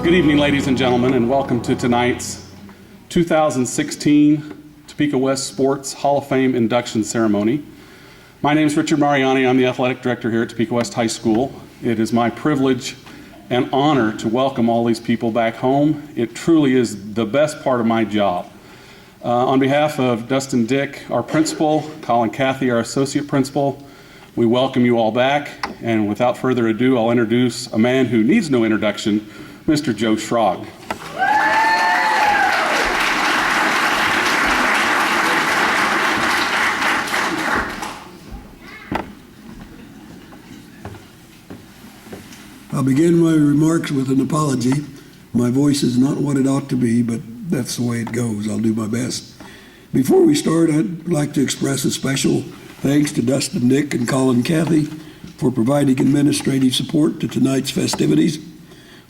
Good evening, ladies and gentlemen, and welcome to tonight's 2016 Topeka West Sports Hall of Fame induction ceremony. My name is Richard Mariani. I'm the athletic director here at Topeka West High School. It is my privilege and honor to welcome all these people back home. It truly is the best part of my job. On behalf of Dustin Dick, our principal, Colin Cathy, our associate principal, we welcome you all back. And without further ado, I'll introduce a man who needs no introduction, Mr. Joe Schrog. I'll begin my remarks with an apology. My voice is not what it ought to be, but that's the way it goes. I'll do my best. Before we start, I'd like to express a special thanks to Dustin Dick and Colin Cathy for providing administrative support to tonight's festivities.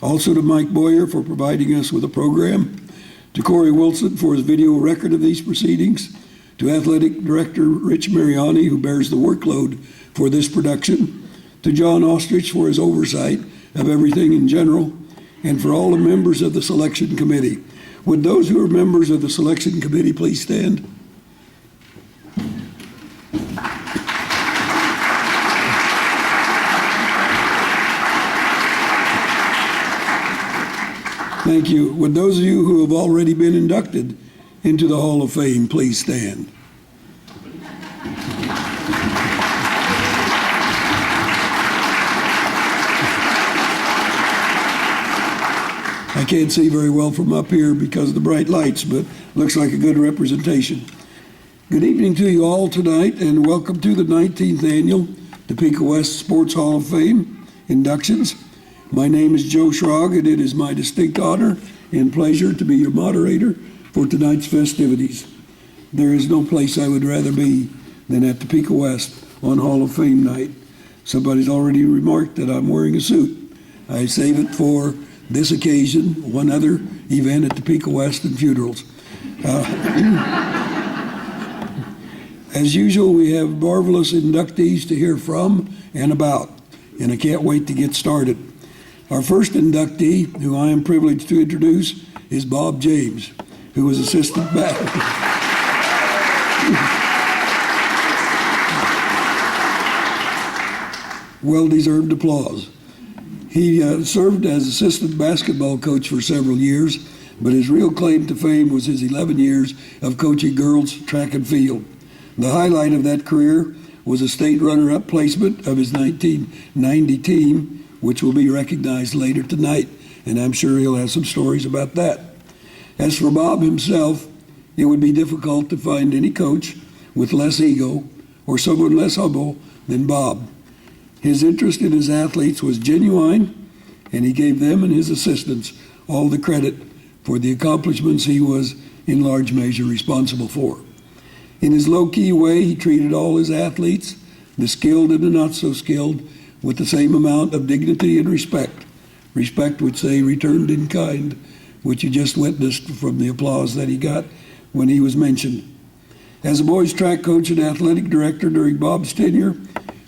Also to Mike Boyer for providing us with a program. To Corey Wilson for his video record of these proceedings. To Athletic Director Rich Mariani, who bears the workload for this production. To John Ostrich for his oversight of everything in general. And for all the members of the selection committee. Would those who are members of the selection committee please stand? Thank you. Would those of you who have already been inducted into the Hall of Fame please stand? I can't see very well from up here because of the bright lights, but looks like a good representation. Good evening to you all tonight, and welcome to the 19th Annual Topeka West Sports Hall of Fame inductions. My name is Joe Schrog, and it is my distinct honor and pleasure to be your moderator for tonight's festivities. There is no place I would rather be than at Topeka West on Hall of Fame night. Somebody's already remarked that I'm wearing a suit. I save it for this occasion, one other event at Topeka West and funerals. As usual, we have marvelous inductees to hear from and about, and I can't wait to get started. Our first inductee, who I am privileged to introduce, is Bob James, who was assistant well-deserved applause. He served as assistant basketball coach for several years, but his real claim to fame was his 11 years of coaching girls track and field. The highlight of that career was a state runner-up placement of his 1990 team, which will be recognized later tonight, and I'm sure he'll have some stories about that. As for Bob himself, it would be difficult to find any coach with less ego or someone less humble than Bob. His interest in his athletes was genuine, and he gave them and his assistants all the credit for the accomplishments he was in large measure responsible for. In his low-key way, he treated all his athletes, the skilled and the not so skilled, with the same amount of dignity and respect. Respect which they returned in kind, which you just witnessed from the applause that he got when he was mentioned. As a boys track coach and athletic director during Bob's tenure,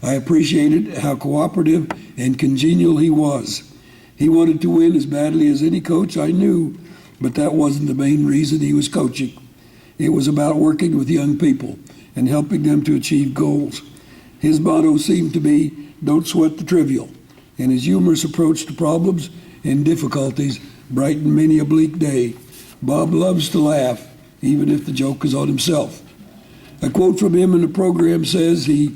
I appreciated how cooperative and congenial he was. He wanted to win as badly as any coach I knew, but that wasn't the main reason he was coaching. It was about working with young people and helping them to achieve goals. His motto seemed to be, "Don't sweat the trivial," and his humorous approach to problems and difficulties brightened many a bleak day. Bob loves to laugh, even if the joke is on himself. A quote from him in the program says he,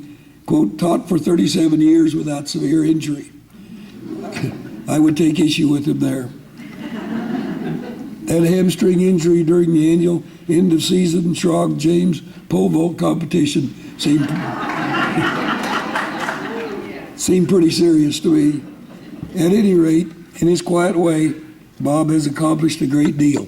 quote, "taught for 37 years without severe injury." I would take issue with him there. That hamstring injury during the annual end-of-season Schrog James pole vault competition seemed pretty serious to me. At any rate, in his quiet way, Bob has accomplished a great deal,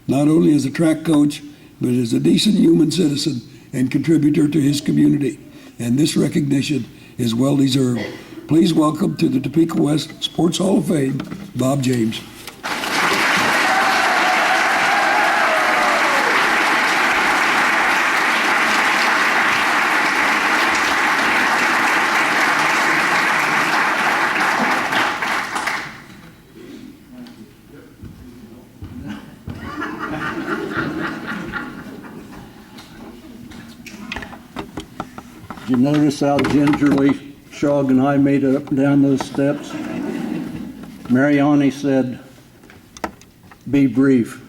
not only as a track coach, but as a decent human citizen and contributor to his community. And this recognition is well-deserved. Please welcome to the Topeka West Sports Hall of Fame, Bob James. You notice how gingerly Shog and I made it up and down those steps? Mariani said, "Be brief,"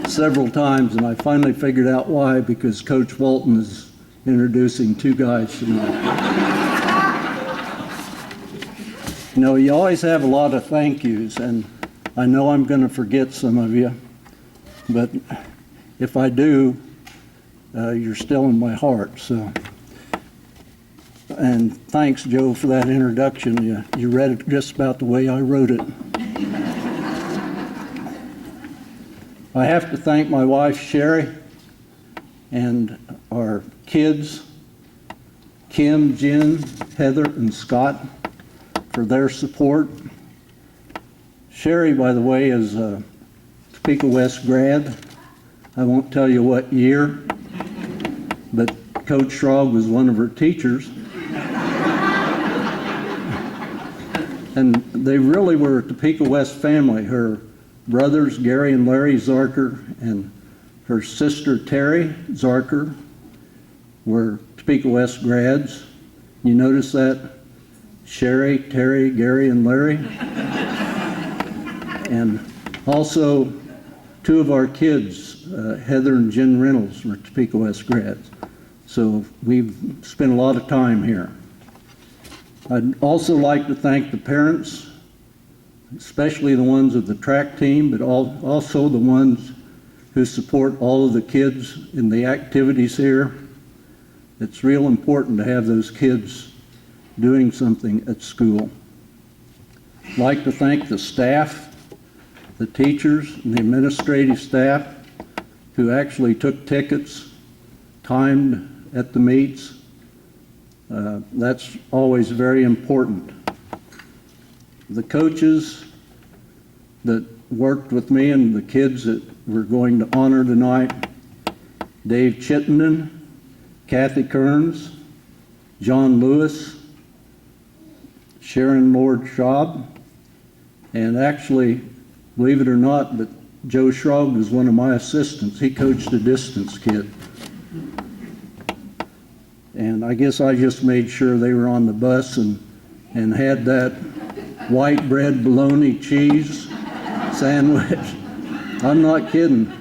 several times, and I finally figured out why, because Coach Walton is introducing two guys tonight. You know, you always have a lot of thank yous, and I know I'm going to forget some of you, but if I do, you're still in my heart. So, and thanks, Joe, for that introduction. You read it just about the way I wrote it. I have to thank my wife, Sherry, and our kids, Kim, Jen, Heather, and Scott, for their support. Sherry, by the way, is a Topeka West grad. I won't tell you what year, but Coach Schrog was one of her teachers. And they really were a Topeka West family. Her brothers, Gary and Larry Zarker, and her sister, Terry Zarker, were Topeka West grads. You notice that? Sherry, Terry, Gary, and Larry. And also, two of our kids, Heather and Jen Reynolds, were Topeka West grads. So we've spent a lot of time here. I'd also like to thank the parents, especially the ones of the track team, but also the ones who support all of the kids in the activities here. It's real important to have those kids doing something at school. I'd like to thank the staff, the teachers, and the administrative staff who actually took tickets, timed at the meets. That's always very important. The coaches that worked with me and the kids that we're going to honor tonight: Dave Chittenden, Kathy Kearns, John Lewis, Sharon Lord Schaub, and actually, believe it or not, but Joe Schrog was one of my assistants. He coached a distance kid. And I guess I just made sure they were on the bus and had that white bread bologna cheese sandwich. I'm not kidding.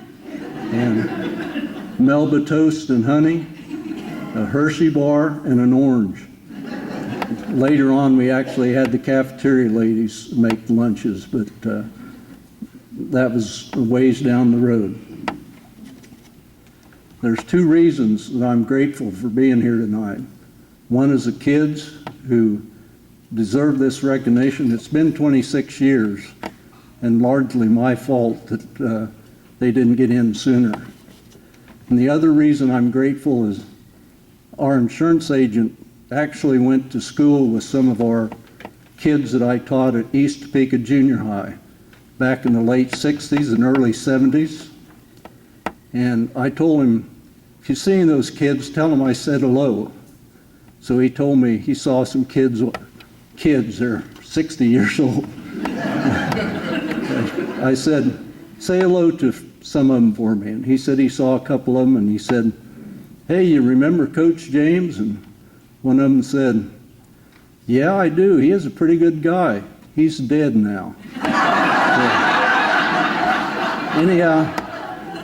And Melba toast and honey, a Hershey bar, and an orange. Later on, we actually had the cafeteria ladies make lunches, but that was a ways down the road. There's two reasons that I'm grateful for being here tonight. One is the kids who deserve this recognition. It's been 26 years, and largely my fault that they didn't get in sooner. And the other reason I'm grateful is our insurance agent actually went to school with some of our kids that I taught at East Topeka Junior High back in the late 60s and early 70s. And I told him, if you're seeing those kids, tell them I said hello. So he told me he saw some kids, they're 60 years old. I said, say hello to some of them for me. And he said he saw a couple of them, and he said, hey, you remember Coach James? And one of them said, yeah, I do. He is a pretty good guy. He's dead now. So, anyhow,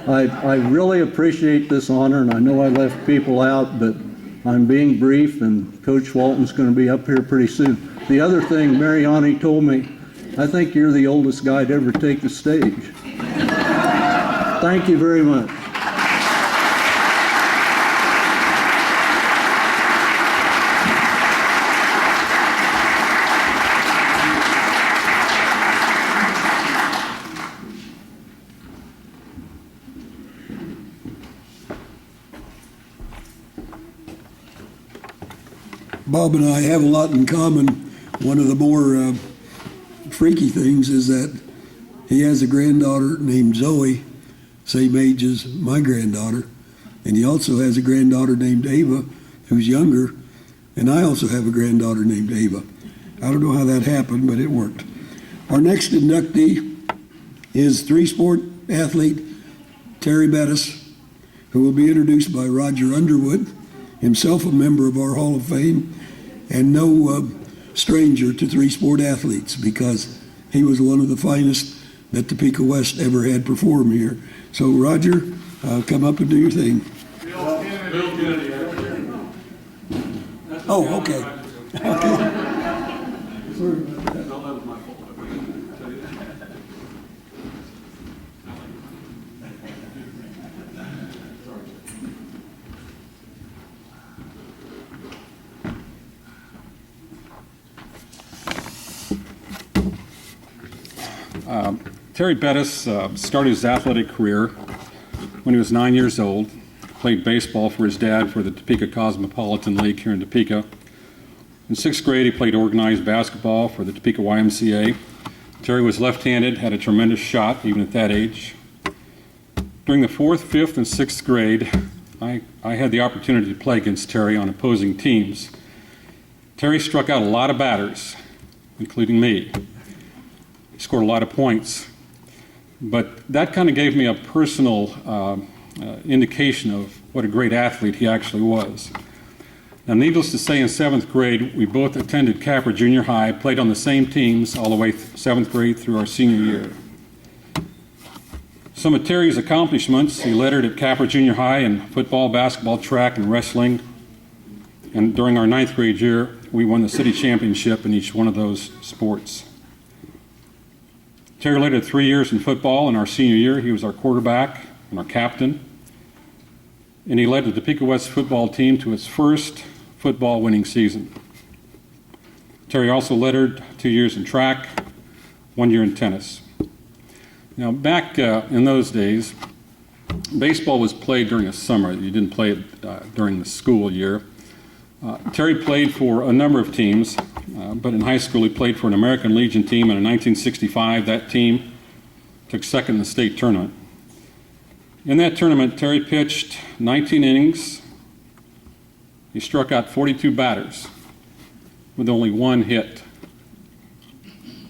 I really appreciate this honor, and I know I left people out, but I'm being brief, and Coach Walton's going to be up here pretty soon. The other thing, Mariani told me, I think you're the oldest guy to ever take the stage. Thank you very much. Bob and I have a lot in common. One of the more freaky things is that he has a granddaughter named Zoe, same age as my granddaughter, and he also has a granddaughter named Ava, who's younger, and I also have a granddaughter named Ava. I don't know how that happened, but it worked. Our next inductee is three-sport athlete Terry Bettis, who will be introduced by Roger Underwood, himself a member of our Hall of Fame, and no stranger to three-sport athletes, because he was one of the finest that Topeka West ever had perform here. So Roger, come up and do your thing. Oh, okay. Terry Bettis started his athletic career when he was 9 years old. Played baseball for his dad for the Topeka Cosmopolitan League here in Topeka. In sixth grade, he played organized basketball for the Topeka YMCA. Terry was left-handed, had a tremendous shot even at that age. During the fourth, fifth, and sixth grade, I had the opportunity to play against Terry on opposing teams. Terry struck out a lot of batters, including me. He scored a lot of points. But that kind of gave me a personal indication of what a great athlete he actually was. Now, needless to say, in seventh grade, we both attended Capra Junior High, played on the same teams all the way seventh grade through our senior year. Some of Terry's accomplishments: he lettered at Capra Junior High in football, basketball, track, and wrestling. And during our ninth grade year, we won the city championship in each one of those sports. Terry lettered 3 years in football. In our senior year, he was our quarterback and our captain. And he led the Topeka West football team to its first football winning season. Terry also lettered 2 years in track, 1 year in tennis. Now, back in those days, baseball was played during the summer. You didn't play it during the school year. Terry played for a number of teams, but in high school he played for an American Legion team, and in 1965 that team took second in the state tournament. In that tournament, Terry pitched 19 innings. He struck out 42 batters with only one hit.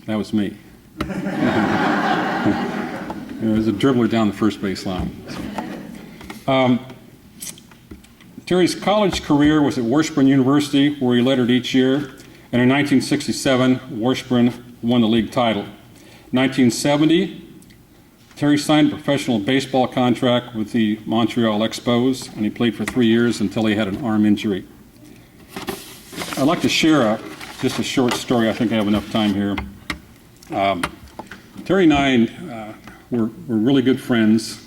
That was me. There was a dribbler down the first base line. Terry's college career was at Washburn University, where he lettered each year, and in 1967, Washburn won the league title. 1970, Terry signed a professional baseball contract with the Montreal Expos, and he played for 3 years until he had an arm injury. I'd like to share just a short story. I think I have enough time here. Terry and I were really good friends.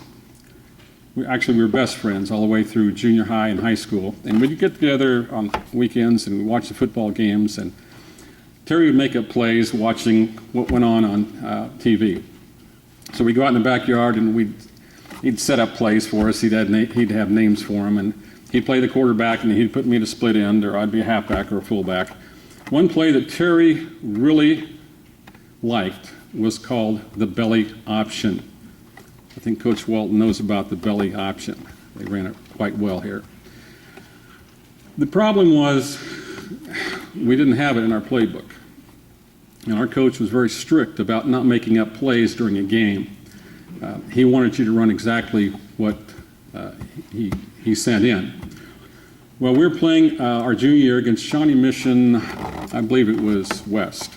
We were best friends all the way through junior high and high school. And we'd get together on weekends and we'd watch the football games. And Terry would make up plays watching what went on TV. So we'd go out in the backyard and he'd set up plays for us. He'd have names for them. And he'd play the quarterback and he'd put me to split end, or I'd be a halfback or a fullback. One play that Terry really liked was called the belly option. I think Coach Walton knows about the belly option. They ran it quite well here. The problem was we didn't have it in our playbook. And our coach was very strict about not making up plays during a game. He wanted you to run exactly what he sent in. Well, we were playing our junior year against Shawnee Mission, I believe it was West.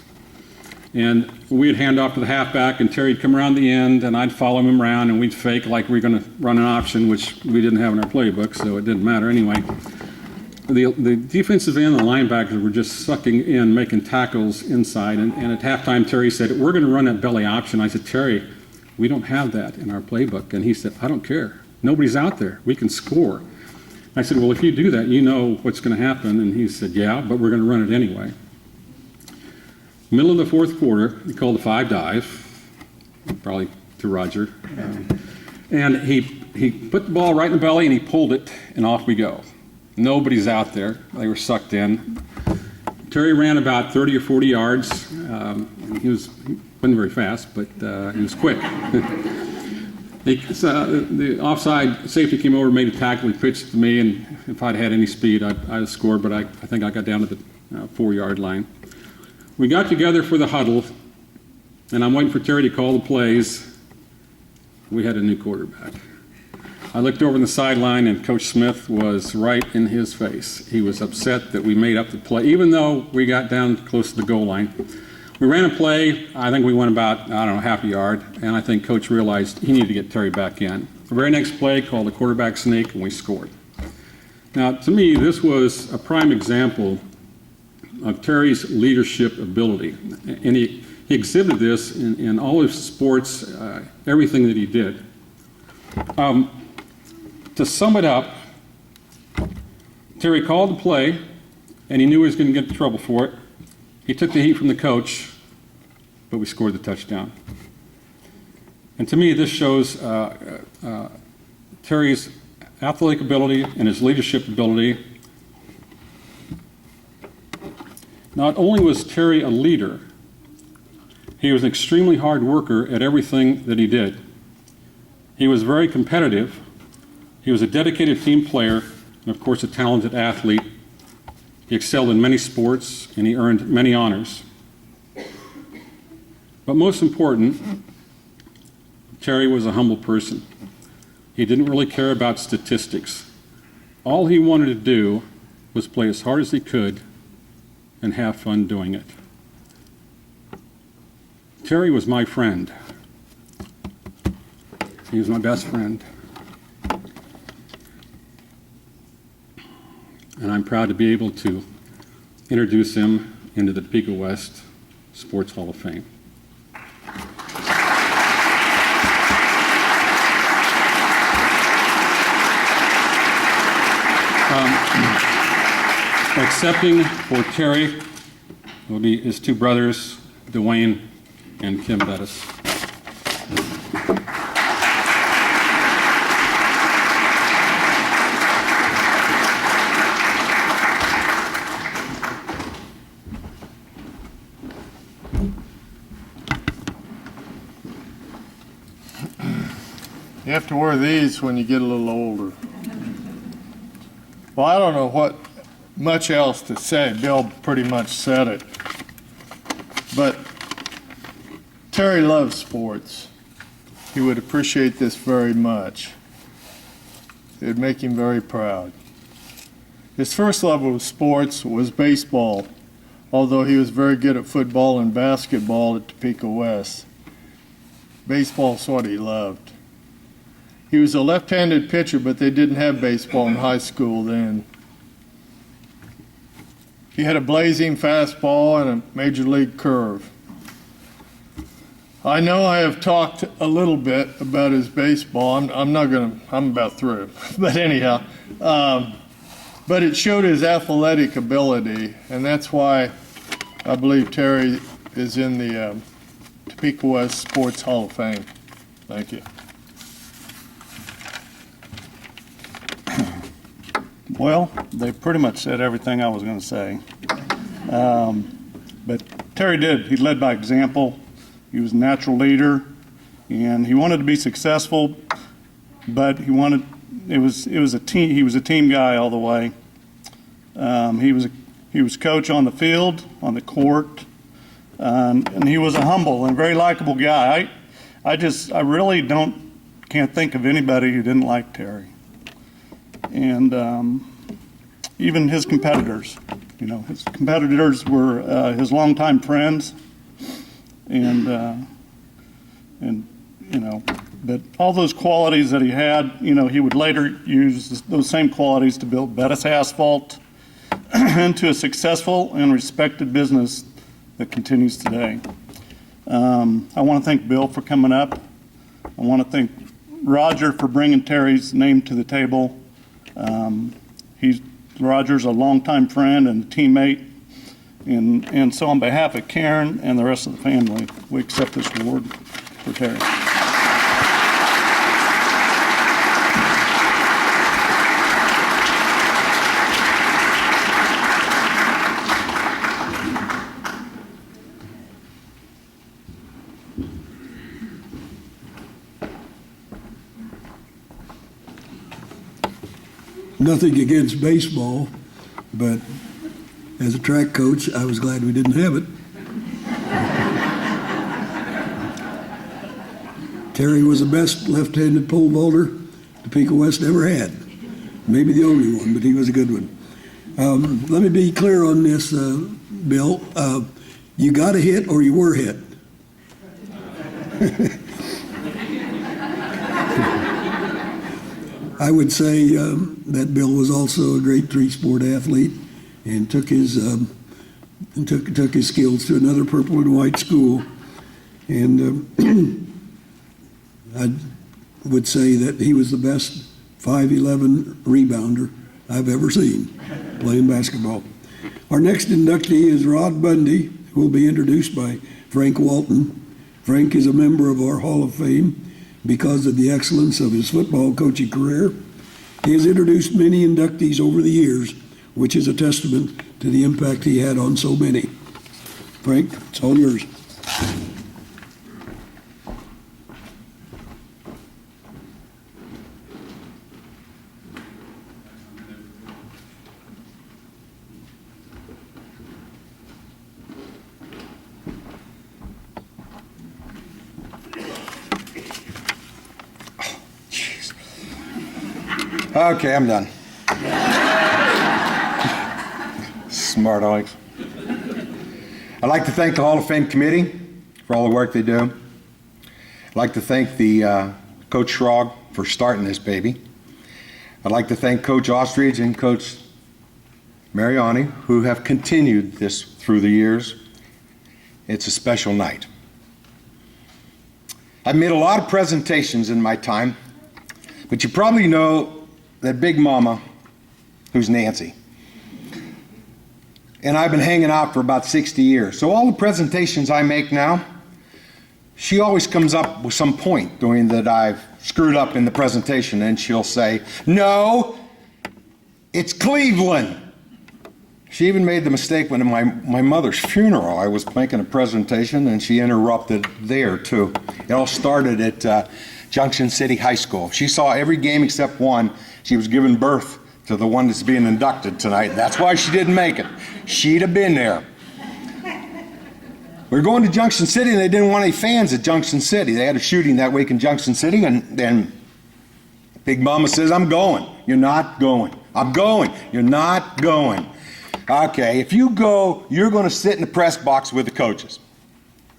And we'd hand off to the halfback, and Terry'd come around the end, and I'd follow him around, and we'd fake like we were going to run an option, which we didn't have in our playbook, so it didn't matter anyway. The defensive end and the linebackers were just sucking in, making tackles inside, and at halftime, Terry said, "We're going to run that belly option." I said, "Terry, we don't have that in our playbook." And he said, "I don't care. Nobody's out there. We can score." I said, "Well, if you do that, you know what's going to happen." And he said, "Yeah, but we're going to run it anyway." Middle of the fourth quarter, he called a 5 dive, probably to Roger. And he put the ball right in the belly and he pulled it, and off we go. Nobody's out there. They were sucked in. Terry ran about 30 or 40 yards. He wasn't very fast, but he was quick. The offside safety came over, made a tackle, he pitched to me, and if I'd had any speed, I'd have scored, but I think I got down to the 4-yard line. We got together for the huddle, and I'm waiting for Terry to call the plays. We had a new quarterback. I looked over on the sideline, and Coach Smith was right in his face. He was upset that we made up the play, even though we got down close to the goal line. We ran a play. I think we went about, I don't know, half a yard, and I think Coach realized he needed to get Terry back in. The very next play, called the quarterback sneak, and we scored. Now, to me, this was a prime example of Terry's leadership ability, and he exhibited this in all his sports, everything that he did. To sum it up, Terry called the play, and he knew he was going to get in trouble for it. He took the heat from the coach, but we scored the touchdown. And to me, this shows Terry's athletic ability and his leadership ability. Not only was Terry a leader, he was an extremely hard worker at everything that he did. He was very competitive. He was a dedicated team player, and of course a talented athlete. He excelled in many sports, and he earned many honors. But most important, Terry was a humble person. He didn't really care about statistics. All he wanted to do was play as hard as he could and have fun doing it. Terry was my friend. He was my best friend. And I'm proud to be able to introduce him into the Topeka West Sports Hall of Fame. Accepting for Terry will be his two brothers, Dwayne and Kim Bettis. You have to wear these when you get a little older. Well, I don't know what much else to say. Bill pretty much said it. But Terry loves sports. He would appreciate this very much. It would make him very proud. His first love of sports was baseball, although he was very good at football and basketball at Topeka West. Baseball's what he loved. He was a left-handed pitcher, but they didn't have baseball in high school then. He had a blazing fastball and a major league curve. I know I have talked a little bit about his baseball. I'm about through. But anyhow, but it showed his athletic ability, and that's why I believe Terry is in the Topeka West Sports Hall of Fame. Thank you. Well, they pretty much said everything I was going to say. But Terry did. He led by example. He was a natural leader, and he wanted to be successful, but he was a team. He was a team guy all the way. He was coach on the field, on the court, and he was a humble and very likable guy. I really can't think of anybody who didn't like Terry. And even his competitors, his competitors were his longtime friends, and but all those qualities that he had, he would later use those same qualities to build Bettis Asphalt into a successful and respected business that continues today. I want to thank Bill for coming up. I want to thank Roger for bringing Terry's name to the table. Roger's a longtime friend and teammate, and so on behalf of Karen and the rest of the family, we accept this award for Terry. Nothing against baseball, but as a track coach, I was glad we didn't have it. Terry was the best left-handed pole vaulter Topeka West ever had. Maybe the only one, but he was a good one. Let me be clear on this, Bill. You got a hit or you were hit? I would say that Bill was also a great three-sport athlete and took his took his skills to another purple and white school. And I would say that he was the best 5'11" rebounder I've ever seen playing basketball. Our next inductee is Rod Bundy, who will be introduced by Frank Walton. Frank is a member of our Hall of Fame because of the excellence of his football coaching career. He has introduced many inductees over the years, which is a testament to the impact he had on so many. Frank, it's all yours. Okay, I'm done. Smart Alex. I'd like to thank the Hall of Fame committee for all the work they do. I'd like to thank the Coach Schrog for starting this baby. I'd like to thank Coach Ostrich and Coach Mariani, who have continued this through the years. It's a special night. I've made a lot of presentations in my time, but you probably know that Big Mama, who's Nancy. And I've been hanging out for about 60 years. So all the presentations I make now, she always comes up with some point during that I've screwed up in the presentation, and she'll say, "No, it's Cleveland." She even made the mistake when in my mother's funeral, I was making a presentation and she interrupted there too. It all started at Junction City High School. She saw every game except one. She was giving birth to the one that's being inducted tonight. That's why she didn't make it. She'd have been there. We were going to Junction City and they didn't want any fans at Junction City. They had a shooting that week in Junction City, and then Big Mama says, "I'm going." "You're not going." "I'm going." "You're not going." "Okay, if you go, you're going to sit in the press box with the coaches."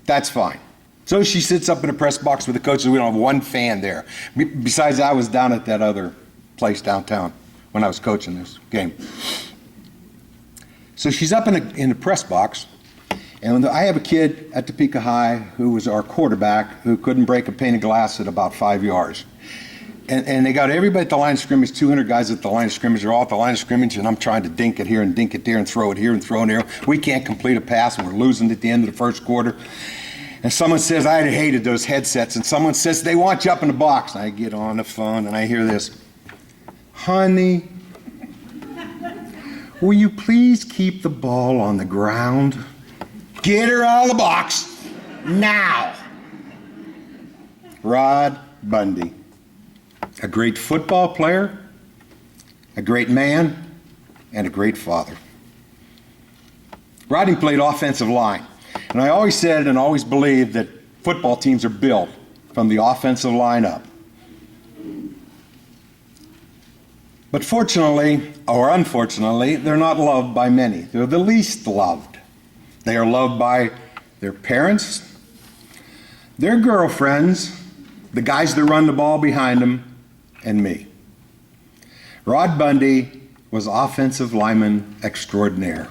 That's fine. So she sits up in the press box with the coaches. We don't have one fan there. Besides, I was down at that other place downtown when I was coaching this game. So she's up in the press box, and I have a kid at Topeka High who was our quarterback who couldn't break a pane of glass at about 5 yards. And they got everybody at the line of scrimmage, 200 guys at the line of scrimmage. They're all at the line of scrimmage, and I'm trying to dink it here and dink it there and throw it here and throw it there. We can't complete a pass, and we're losing at the end of the first quarter. And someone says, I hated those headsets, and someone says, they want you up in the box. And I get on the phone, and I hear this, "Honey, will you please keep the ball on the ground? Get her out of the box now." Rod Bundy, a great football player, a great man, and a great father. Rodney played offensive line. And I always said and always believed that football teams are built from the offensive line up. But fortunately, or unfortunately, they're not loved by many. They're the least loved. They are loved by their parents, their girlfriends, the guys that run the ball behind them, and me. Rod Bundy was offensive lineman extraordinaire.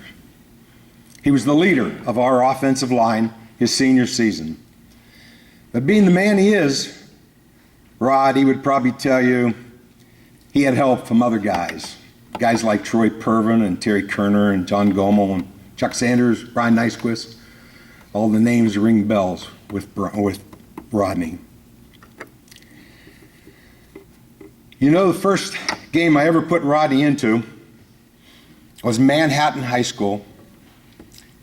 He was the leader of our offensive line his senior season. But being the man he is, Rod, he would probably tell you he had help from other guys. Guys like Troy Pervin and Terry Kerner and John Gomo and Chuck Sanders, Brian Nyquist. All the names ring bells with Rodney. You know, the first game I ever put Rodney into was Manhattan High School,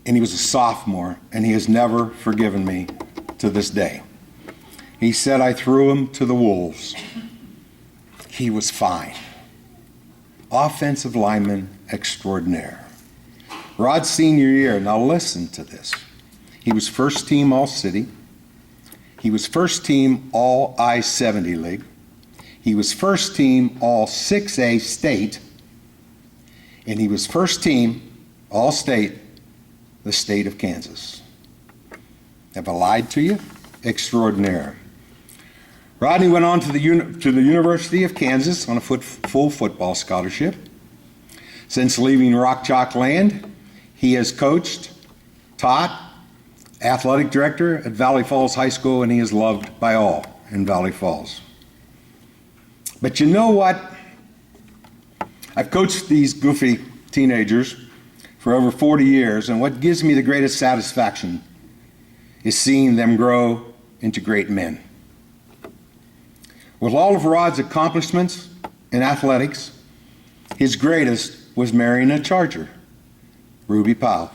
and he was a sophomore, and he has never forgiven me to this day. He said I threw him to the wolves. He was fine. Offensive lineman extraordinaire. Rod's senior year, now listen to this. He was first team All-City. He was first team All I-70 League. He was first team All 6A state, and he was first team All State, the state of Kansas. Have I lied to you? Extraordinaire. Rodney went on to the University of Kansas on a full football scholarship. Since leaving Rock Chalk Land, he has coached, taught, athletic director at Valley Falls High School, and he is loved by all in Valley Falls. But you know what? I've coached these goofy teenagers for over 40 years, and what gives me the greatest satisfaction is seeing them grow into great men. With all of Rod's accomplishments in athletics, his greatest was marrying a Charger, Ruby Powell.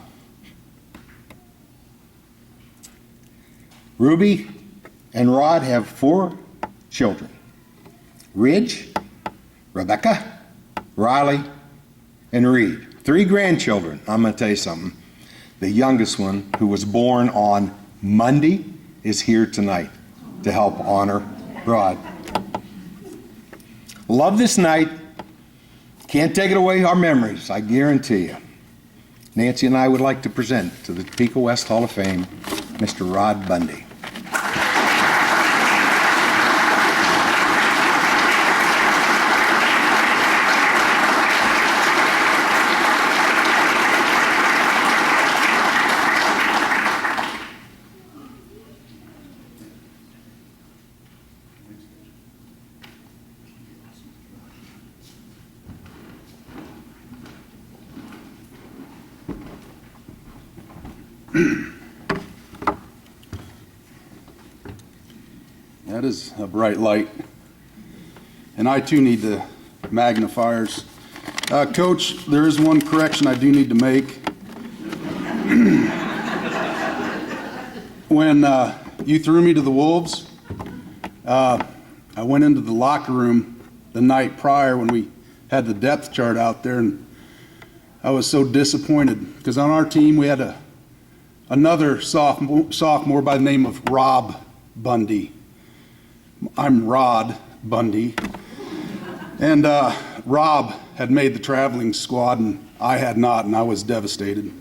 Ruby and Rod have 4 children: Ridge, Rebecca, Riley, and Reed. 3 grandchildren. I'm going to tell you something. The youngest one, who was born on Monday, is here tonight to help honor Rod. Love this night. Can't take it away, our memories, I guarantee you. Nancy and I would like to present to the Topeka West Hall of Fame, Mr. Rod Bundy. That is a bright light. And I too need the magnifiers. Coach, there is one correction I do need to make. When you threw me to the Wolves, I went into the locker room the night prior when we had the depth chart out there, and I was so disappointed because on our team we had another sophomore by the name of Rob Bundy. I'm Rod Bundy. And Rob had made the traveling squad and I had not, and I was devastated.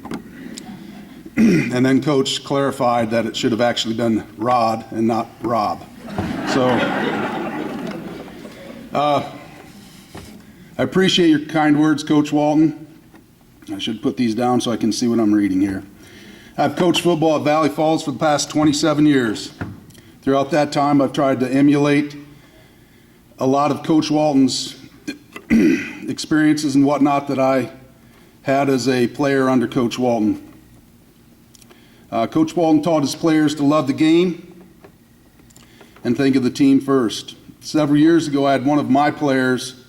And then Coach clarified that it should have actually been Rod and not Rob. So I appreciate your kind words, Coach Walton. I should put these down so I can see what I'm reading here. I've coached football at Valley Falls for the past 27 years. Throughout that time, I've tried to emulate a lot of Coach Walton's experiences and whatnot that I had as a player under Coach Walton. Coach Walton taught his players to love the game and think of the team first. Several years ago, I had one of my players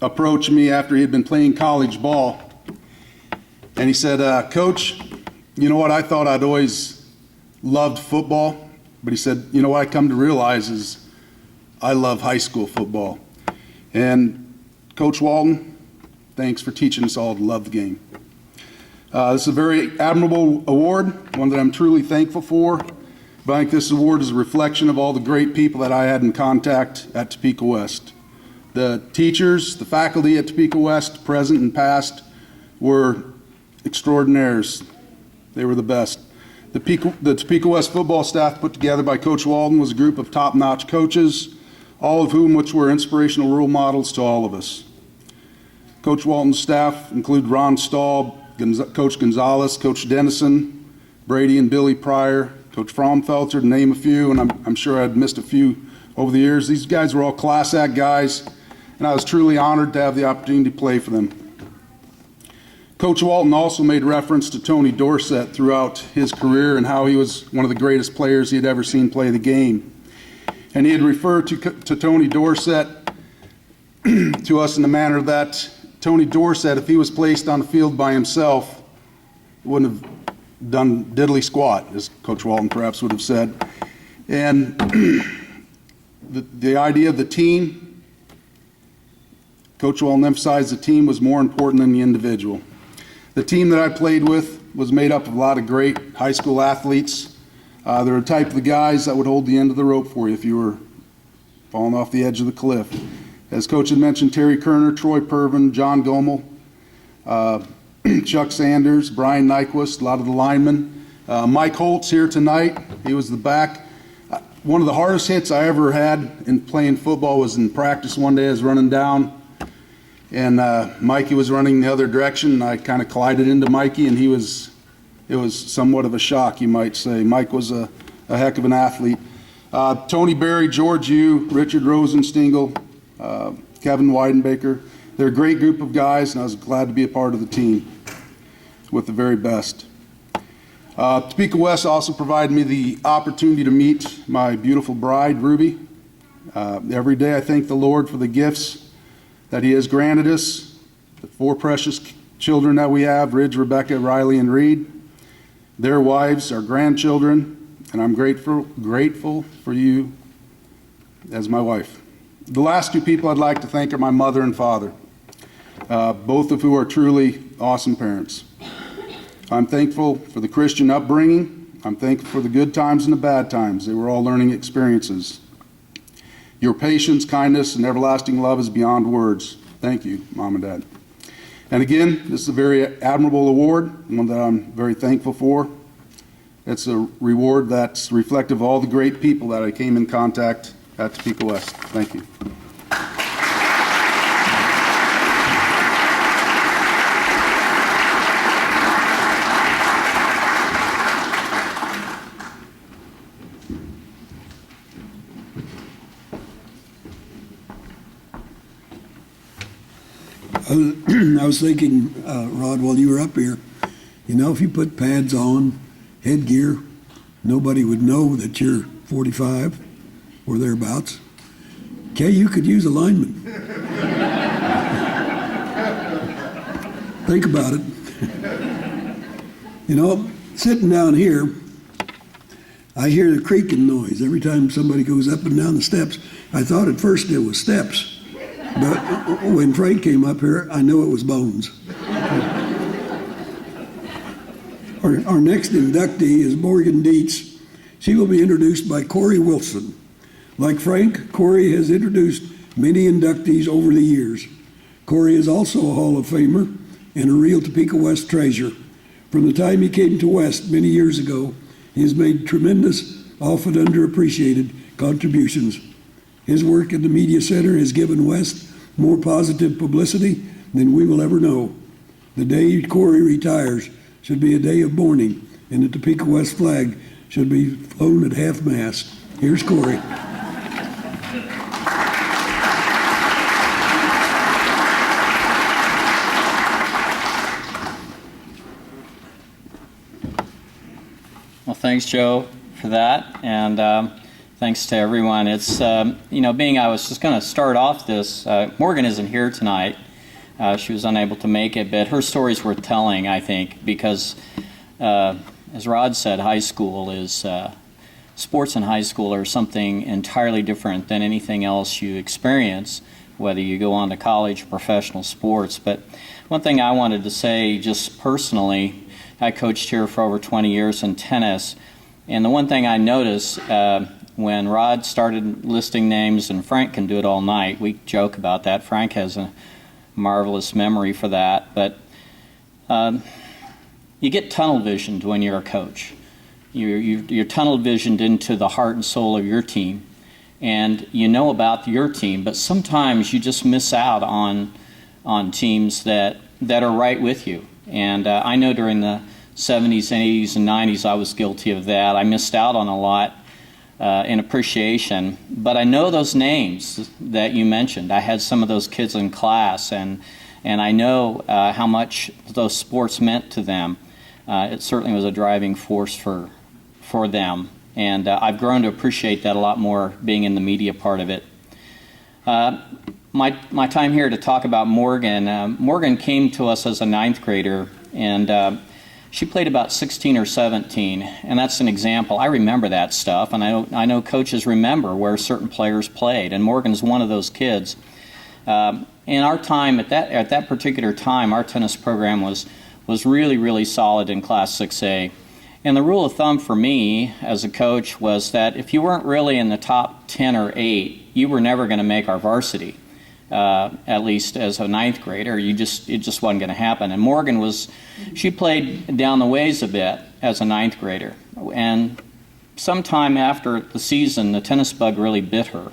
approach me after he had been playing college ball, and he said, Coach, you know what, I thought I'd always loved football, but he said, you know what I come to realize is I love high school football. And Coach Walton, thanks for teaching us all to love the game. This is a very admirable award, one that I'm truly thankful for. But I think this award is a reflection of all the great people that I had in contact at Topeka West. The teachers, the faculty at Topeka West, present and past, were extraordinaires. They were the best. The Topeka West football staff put together by Coach Walton was a group of top-notch coaches, all of whom which were inspirational role models to all of us. Coach Walton's staff include Ron Stahl, Coach Gonzalez, Coach Dennison, Brady and Billy Pryor, Coach Fromfelter, to name a few, and I'm sure I'd missed a few over the years. These guys were all class act guys, and I was truly honored to have the opportunity to play for them. Coach Walton also made reference to Tony Dorsett throughout his career and how he was one of the greatest players he had ever seen play the game. And he had referred to Tony Dorsett to us in the manner that Tony Dorsett, if he was placed on the field by himself, wouldn't have done diddly squat, as Coach Walton perhaps would have said. And the idea of the team, Coach Walton emphasized the team was more important than the individual. The team that I played with was made up of a lot of great high school athletes. They're the type of the guys that would hold the end of the rope for you if you were falling off the edge of the cliff. As Coach had mentioned, Terry Kerner, Troy Pervin, John Gomel, Chuck Sanders, Brian Nyquist, a lot of the linemen. Mike Holt's here tonight. He was the back. One of the hardest hits I ever had in playing football was in practice one day. I was running down, and Mikey was running the other direction, and I kind of collided into Mikey, and it was somewhat of a shock, you might say. Mike was a heck of an athlete. Tony Berry, George Yu, Richard Rosenstengel, Kevin Weidenbaker. They're a great group of guys, and I was glad to be a part of the team with the very best. Topeka West also provided me the opportunity to meet my beautiful bride, Ruby. Every day I thank the Lord for the gifts that He has granted us, the 4 precious children that we have, Ridge, Rebecca, Riley, and Reed, their wives, our grandchildren, and I'm grateful for you as my wife. The last 2 people I'd like to thank are my mother and father, both of who are truly awesome parents. I'm thankful for the Christian upbringing. I'm thankful for the good times and the bad times. They were all learning experiences. Your patience, kindness, and everlasting love is beyond words. Thank you, Mom and Dad. And again, this is a very admirable award, one that I'm very thankful for. It's a reward that's reflective of all the great people that I came in contact at Topeka West. Thank you. I was thinking, Rod, while you were up here, if you put pads on, headgear, nobody would know that you're 45 or thereabouts. You could use a lineman. Think about it. Sitting down here, I hear the creaking noise every time somebody goes up and down the steps. I thought at first it was steps. But when Frank came up here, I knew it was bones. Our next inductee is Morgan Dietz. She will be introduced by Corey Wilson. Like Frank, Corey has introduced many inductees over the years. Corey is also a Hall of Famer and a real Topeka West treasure. From the time he came to West many years ago, he has made tremendous, often underappreciated contributions. His work at the Media Center has given West more positive publicity than we will ever know. The day Corey retires should be a day of mourning, and the Topeka West flag should be flown at half-mast. Here's Corey. Well, thanks, Joe, for that, and thanks to everyone. It's, I was just going to start off this. Morgan isn't here tonight. She was unable to make it, but her story's worth telling, I think, because, as Rod said, high school is, sports in high school are something entirely different than anything else you experience, whether you go on to college or professional sports. But one thing I wanted to say just personally, I coached here for over 20 years in tennis, and the one thing I noticed when Rod started listing names, and Frank can do it all night, we joke about that. Frank has a marvelous memory for that, but you get tunnel visioned when you're a coach. You're tunnel visioned into the heart and soul of your team, and you know about your team, but sometimes you just miss out on teams that are right with you. And I know during the 70s and 80s and 90s I was guilty of that. I missed out on a lot in appreciation, but I know those names that you mentioned. I had some of those kids in class, and I know how much those sports meant to them. It certainly was a driving force for them, and I've grown to appreciate that a lot more being in the media part of it. My time here to talk about Morgan. Morgan came to us as a 9th grader, and she played about 16 or 17, and that's an example. I remember that stuff, and I know coaches remember where certain players played, and Morgan's one of those kids. In our time, at that particular time, our tennis program was really, really solid in Class 6A, And the rule of thumb for me as a coach was that if you weren't really in the top 10 or 8, you were never going to make our varsity, at least as a ninth grader. It just wasn't going to happen. And Morgan she played down the ways a bit as a ninth grader. And sometime after the season, the tennis bug really bit her.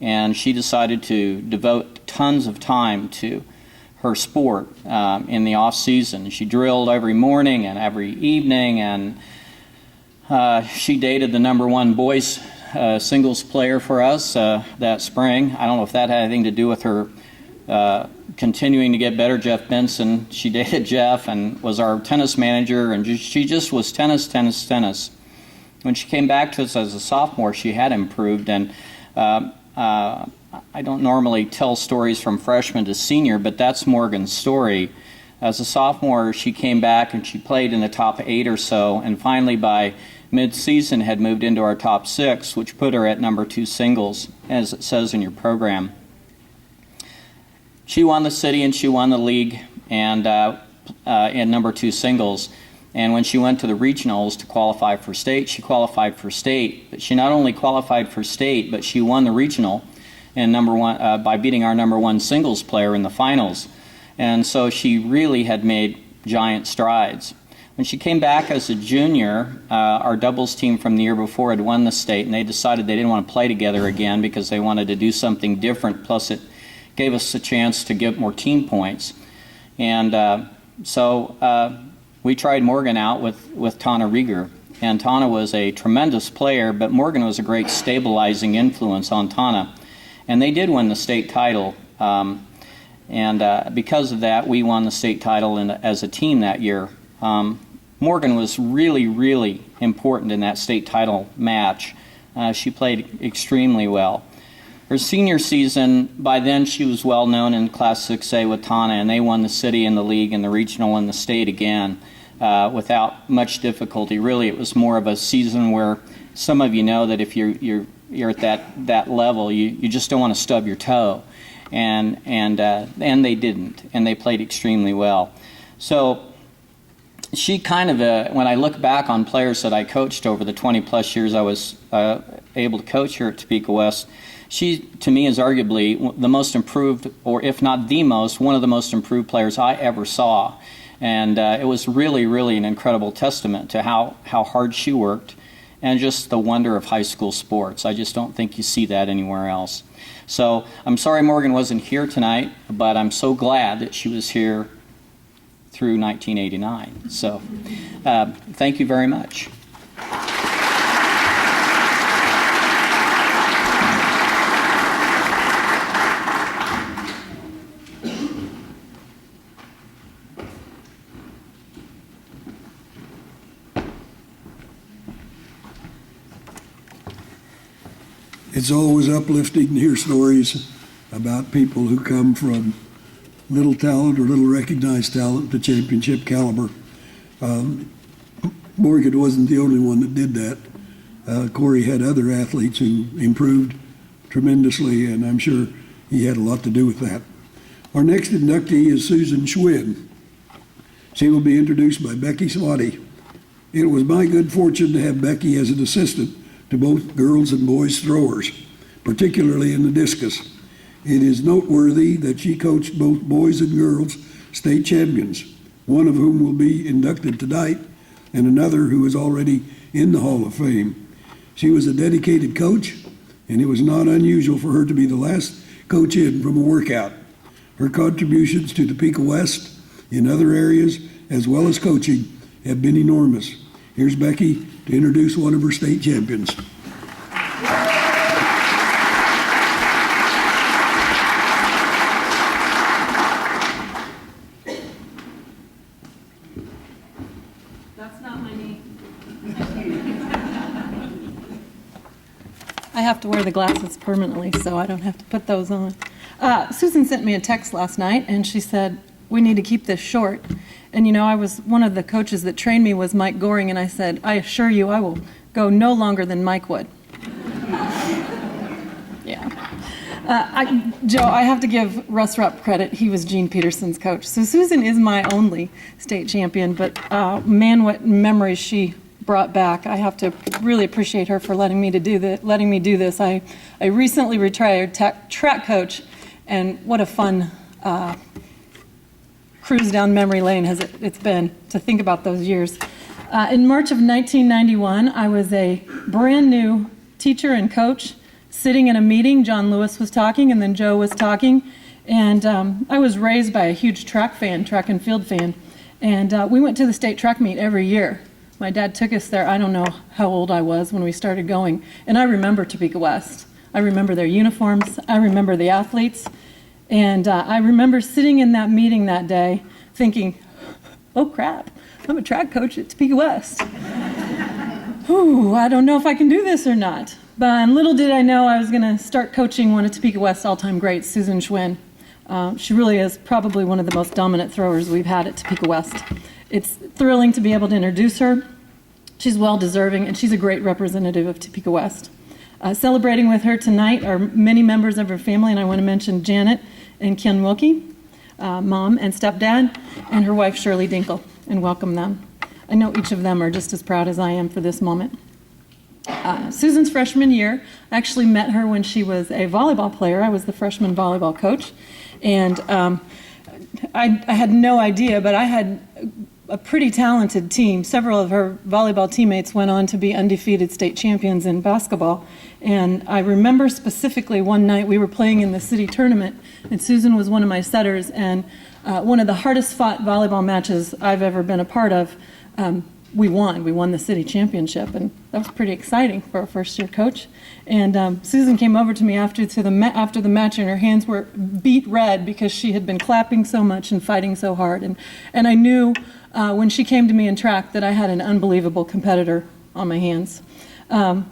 And she decided to devote tons of time to her sport in the off season. She drilled every morning and every evening, and she dated the #1 boys singles player for us that spring. I don't know if that had anything to do with her continuing to get better, Jeff Benson. She dated Jeff and was our tennis manager, and she just was tennis. When she came back to us as a sophomore, she had improved, and I don't normally tell stories from freshman to senior, but that's Morgan's story. As a sophomore, she came back and she played in the top 8 or so, and finally by mid-season had moved into our top 6, which put her at #2 singles, as it says in your program. She won the city and she won the league and in #2 singles. And when she went to the regionals to qualify for state, she qualified for state. But she not only qualified for state, but she won the regional and #1 by beating our #1 singles player in the finals. And so she really had made giant strides. When she came back as a junior, our doubles team from the year before had won the state, and they decided they didn't want to play together again because they wanted to do something different. Plus, it gave us a chance to get more team points. And so we tried Morgan out with Tana Rieger. And Tana was a tremendous player, but Morgan was a great stabilizing influence on Tana. And they did win the state title. And because of that, we won the state title as a team that year. Morgan was really, really important in that state title match. She played extremely well. Her senior season, by then she was well known in Class 6A with Tana, and they won the city and the league and the regional and the state again without much difficulty. Really, it was more of a season where some of you know that if you're at that level, you just don't want to stub your toe, and they didn't, and they played extremely well. So she kind of, when I look back on players that I coached over the 20-plus years I was able to coach here at Topeka West, she, to me, is arguably the most improved, or if not the most, one of the most improved players I ever saw. And it was really, really an incredible testament to how hard she worked and just the wonder of high school sports. I just don't think you see that anywhere else. So I'm sorry Morgan wasn't here tonight, but I'm so glad that she was here through 1989. So thank you very much. It's always uplifting to hear stories about people who come from little talent or little recognized talent to championship caliber. Morgan wasn't the only one that did that. Corey had other athletes who improved tremendously, and I'm sure he had a lot to do with that. Our next inductee is Susan Schwinn. She will be introduced by Becky Swati. It was my good fortune to have Becky as an assistant to both girls and boys throwers, particularly in the discus. It is noteworthy that she coached both boys and girls state champions, one of whom will be inducted tonight and another who is already in the Hall of Fame. She was a dedicated coach, and it was not unusual for her to be the last coach in from a workout. Her contributions to Topeka West in other areas, as well as coaching, have been enormous. Here's Becky to introduce one of her state champions. That's not my name. I have to wear the glasses permanently, so I don't have to put those on. Susan sent me a text last night, and she said, we need to keep this short. And you know, I was one of the coaches that trained me was Mike Goring, and I said, I assure you I will go no longer than Mike would. Yeah. Joe, I have to give Russ Rupp credit. He was Gene Peterson's coach. So Susan is my only state champion, but man, what memories she brought back. I have to really appreciate her for letting me do this. I recently retired track coach, and what a fun cruise down memory lane it's been to think about those years. In March of 1991, I was a brand new teacher and coach sitting in a meeting. John Lewis was talking, and then Joe was talking. And I was raised by a huge track and field fan. And we went to the state track meet every year. My dad took us there. I don't know how old I was when we started going. And I remember Topeka West. I remember their uniforms. I remember the athletes. And I remember sitting in that meeting that day thinking, oh crap, I'm a track coach at Topeka West. Ooh, I don't know if I can do this or not. But little did I know I was going to start coaching one of Topeka West's all-time greats, Susan Schwinn. She really is probably one of the most dominant throwers we've had at Topeka West. It's thrilling to be able to introduce her. She's well-deserving, and she's a great representative of Topeka West. Celebrating with her tonight are many members of her family, and I want to mention Janet and Ken Wilkie, mom and stepdad, and her wife Shirley Dinkle, and welcome them. I know each of them are just as proud as I am for this moment. Susan's freshman year, I actually met her when she was a volleyball player. I was the freshman volleyball coach, and I had no idea, but I had a pretty talented team. Several of her volleyball teammates went on to be undefeated state champions in basketball. And I remember specifically one night we were playing in the city tournament, and Susan was one of my setters, and one of the hardest fought volleyball matches I've ever been a part of, we won the city championship, and that was pretty exciting for a first year coach. And Susan came over to me after the match, and her hands were beet red because she had been clapping so much and fighting so hard. And I knew when she came to me in track that I had an unbelievable competitor on my hands.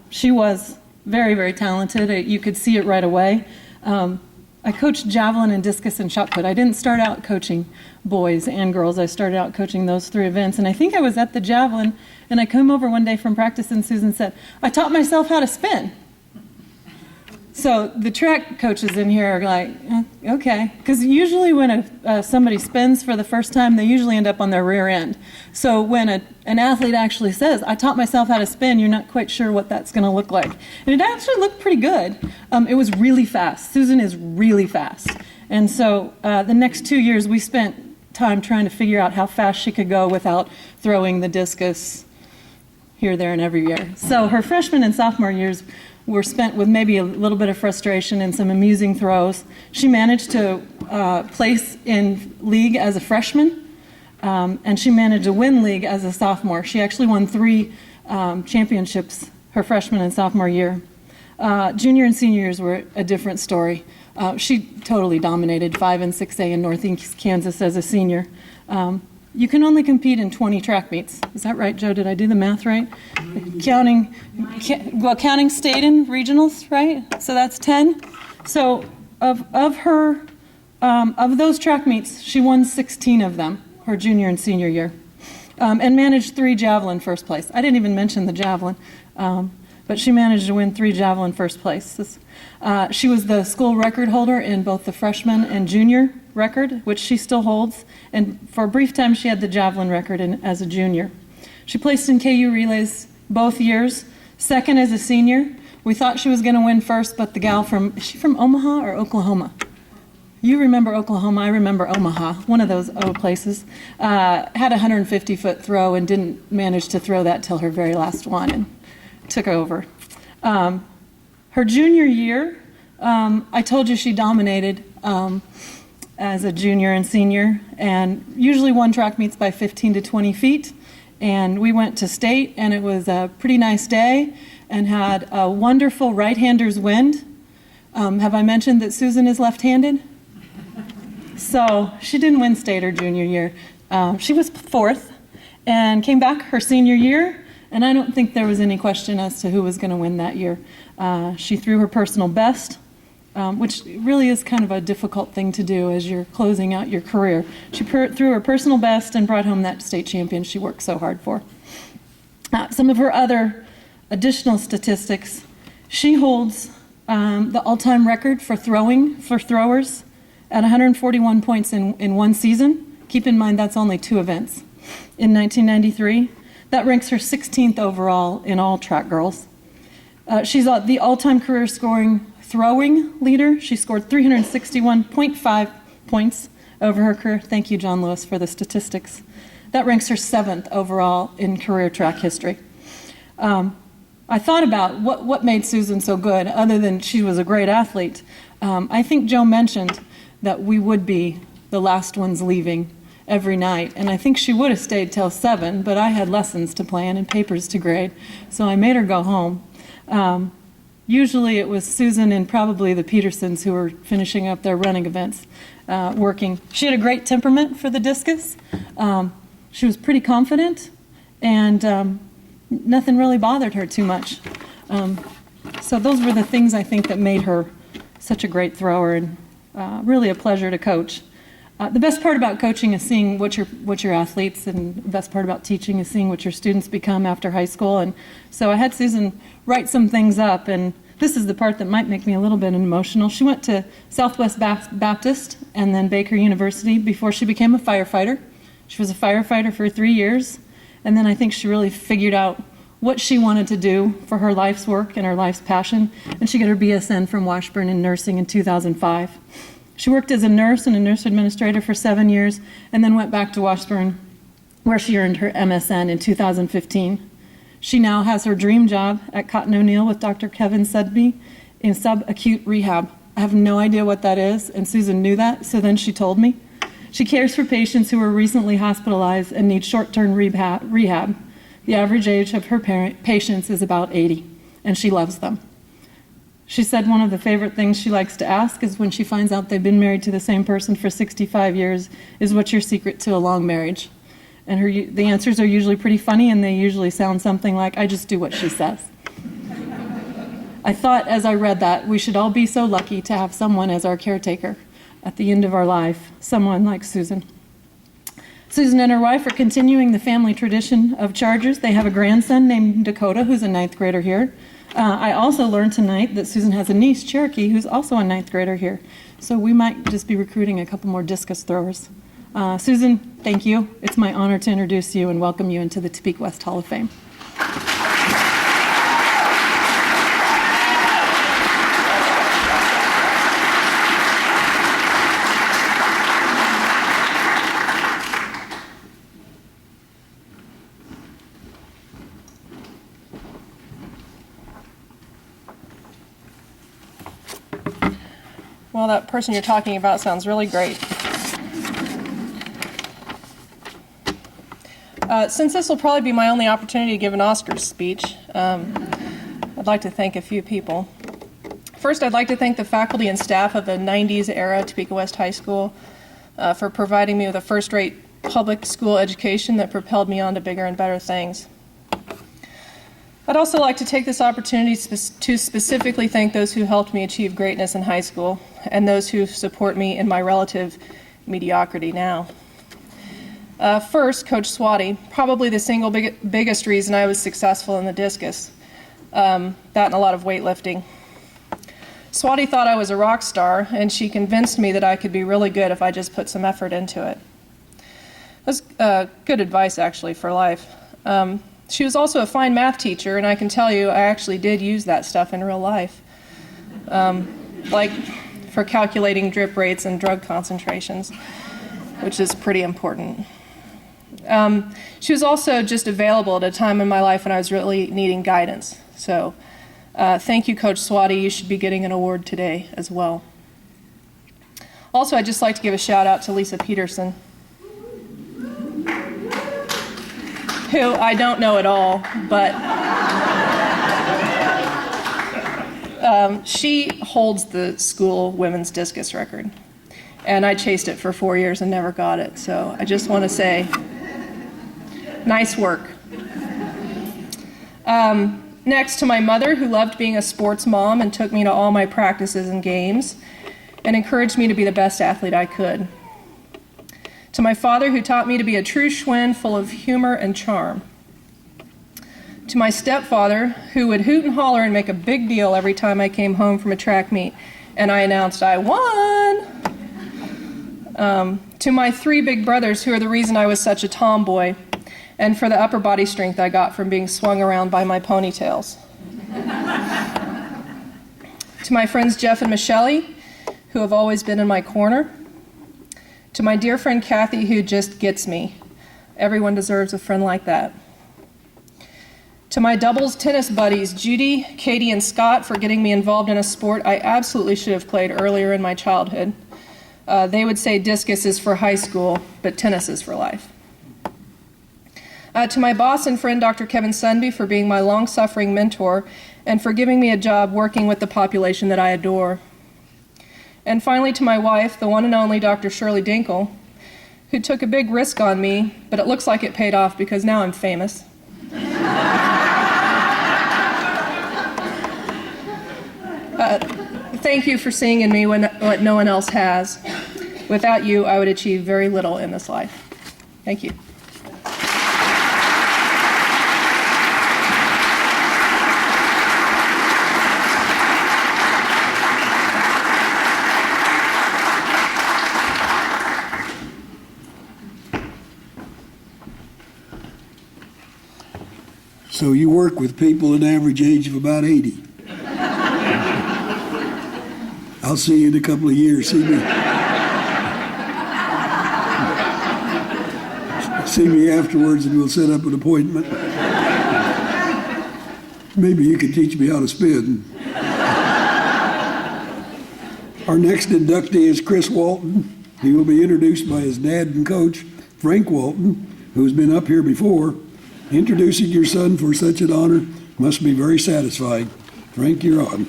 She was very, very talented. You could see it right away. I coached javelin and discus and shot put. I didn't start out coaching boys and girls. I started out coaching those three events. And I think I was at the javelin, and I came over one day from practice, and Susan said, I taught myself how to spin. So the track coaches in here are like, okay. Because usually when somebody spins for the first time, they usually end up on their rear end. So when an athlete actually says, I taught myself how to spin, you're not quite sure what that's going to look like. And it actually looked pretty good. It was really fast. Susan is really fast. And so the next 2 years, we spent time trying to figure out how fast she could go without throwing the discus here, there, and everywhere. So her freshman and sophomore years were spent with maybe a little bit of frustration and some amusing throws. She managed to place in league as a freshman, and she managed to win league as a sophomore. She actually won 3 championships her freshman and sophomore year. Junior and senior years were a different story. She totally dominated 5 and 6A in Northeast Kansas as a senior. You can only compete in 20 track meets. Is that right, Joe? Did I do the math right? Counting state and regionals, right? So that's 10. So of those track meets, she won 16 of them her junior and senior year, and managed 3 javelin first place. I didn't even mention the javelin, but she managed to win 3 javelin first place. She was the school record holder in both the freshman and junior record, which she still holds, and for a brief time she had the javelin record as a junior. She placed in KU relays both years, second as a senior. We thought she was going to win first, but the gal is she from Omaha or Oklahoma? You remember Oklahoma, I remember Omaha, one of those places. Had a 150-foot throw and didn't manage to throw that till her very last one, and took over. Her junior year, I told you she dominated as a junior and senior, and usually won track meets by 15 to 20 feet. And we went to state, and it was a pretty nice day, and had a wonderful right-hander's wind. Have I mentioned that Susan is left-handed? So she didn't win state her junior year. She was 4th, and came back her senior year, and I don't think there was any question as to who was going to win that year. She threw her personal best, which really is kind of a difficult thing to do as you're closing out your career. She threw her personal best and brought home that state champion she worked so hard for. Some of her other additional statistics: she holds the all-time record for throwers at 141 points in one season. Keep in mind that's only 2 events. In 1993, That ranks her 16th overall in all track girls. She's the all-time career scoring throwing leader. She scored 361.5 points over her career. Thank you, John Lewis, for the statistics. That ranks her 7th overall in career track history. I thought about what made Susan so good, other than she was a great athlete. I think Joe mentioned that we would be the last ones leaving every night, and I think she would have stayed till 7, but I had lessons to plan and papers to grade, so I made her go home. Usually it was Susan and probably the Petersons who were finishing up their running events, working. She had a great temperament for the discus. She was pretty confident, and nothing really bothered her too much. So those were the things I think that made her such a great thrower, and really a pleasure to coach. The best part about coaching is seeing what your athletes, and the best part about teaching is seeing what your students become after high school. And so I had Susan write some things up, and this is the part that might make me a little bit emotional. She went to Southwest Baptist and then Baker University before she became a firefighter. She was a firefighter for 3 years, and then I think she really figured out what she wanted to do for her life's work and her life's passion, and she got her BSN from Washburn in nursing in 2005. She worked as a nurse and a nurse administrator for 7 years, and then went back to Washburn, where she earned her MSN in 2015. She now has her dream job at Cotton O'Neill with Dr. Kevin Sudby in subacute rehab. I have no idea what that is, and Susan knew that, so then she told me. She cares for patients who were recently hospitalized and need short-term rehab. The average age of her patients is about 80, and she loves them. She said one of the favorite things she likes to ask is when she finds out they've been married to the same person for 65 years is, what's your secret to a long marriage? And the answers are usually pretty funny, and they usually sound something like, I just do what she says. I thought as I read that, we should all be so lucky to have someone as our caretaker at the end of our life, someone like Susan. Susan and her wife are continuing the family tradition of Chargers. They have a grandson named Dakota, who's a 9th grader here. I also learned tonight that Susan has a niece, Cherokee, who's also a 9th grader here. So we might just be recruiting a couple more discus throwers. Susan, thank you. It's my honor to introduce you and welcome you into the Topeka West Hall of Fame. Well, that person you're talking about sounds really great. Since this will probably be my only opportunity to give an Oscars speech, I'd like to thank a few people. First, I'd like to thank the faculty and staff of the 90s era Topeka West High School for providing me with a first-rate public school education that propelled me on to bigger and better things. I'd also like to take this opportunity to specifically thank those who helped me achieve greatness in high school and those who support me in my relative mediocrity now. First, Coach Swati, probably the single biggest reason I was successful in the discus, that and a lot of weightlifting. Swati thought I was a rock star, and she convinced me that I could be really good if I just put some effort into it. It was good advice, actually, for life. She was also a fine math teacher, and I can tell you I actually did use that stuff in real life, like for calculating drip rates and drug concentrations, which is pretty important. She was also just available at a time in my life when I was really needing guidance. So thank you, Coach Swati. You should be getting an award today as well. Also, I'd just like to give a shout out to Lisa Peterson, who I don't know at all, but she holds the school women's discus record. And I chased it for 4 years and never got it. So I just want to say, nice work. Next, to my mother, who loved being a sports mom and took me to all my practices and games and encouraged me to be the best athlete I could. To my father, who taught me to be a true Schwinn full of humor and charm. To my stepfather, who would hoot and holler and make a big deal every time I came home from a track meet and I announced I won. To my 3 big brothers, who are the reason I was such a tomboy, and for the upper body strength I got from being swung around by my ponytails. To my friends Jeff and Michelle, who have always been in my corner. To my dear friend Kathy, who just gets me. Everyone deserves a friend like that. To my doubles tennis buddies, Judy, Katie, and Scott, for getting me involved in a sport I absolutely should have played earlier in my childhood. They would say discus is for high school, but tennis is for life. To my boss and friend, Dr. Kevin Sunby, for being my long-suffering mentor and for giving me a job working with the population that I adore. And finally, to my wife, the one and only Dr. Shirley Dinkle, who took a big risk on me, but it looks like it paid off because now I'm famous. Thank you for seeing in me what no one else has. Without you, I would achieve very little in this life. Thank you. So you work with people an average age of about 80. I'll see you in a couple of years. See me afterwards and we'll set up an appointment. Maybe you can teach me how to spin. Our next inductee is Chris Walton. He will be introduced by his dad and coach, Frank Walton, who's been up here before. Introducing your son for such an honor must be very satisfying. Frank, you're on.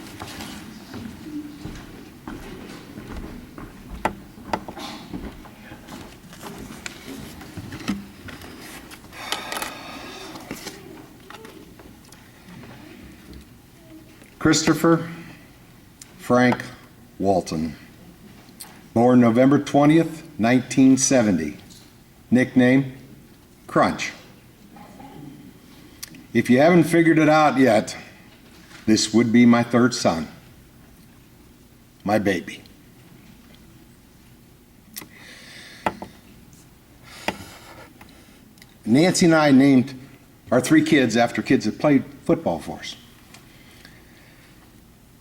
Christopher Frank Walton, born November 20th, 1970. Nickname, Crunch. If you haven't figured it out yet, this would be my third son, my baby. Nancy and I named our three kids after kids that played football for us.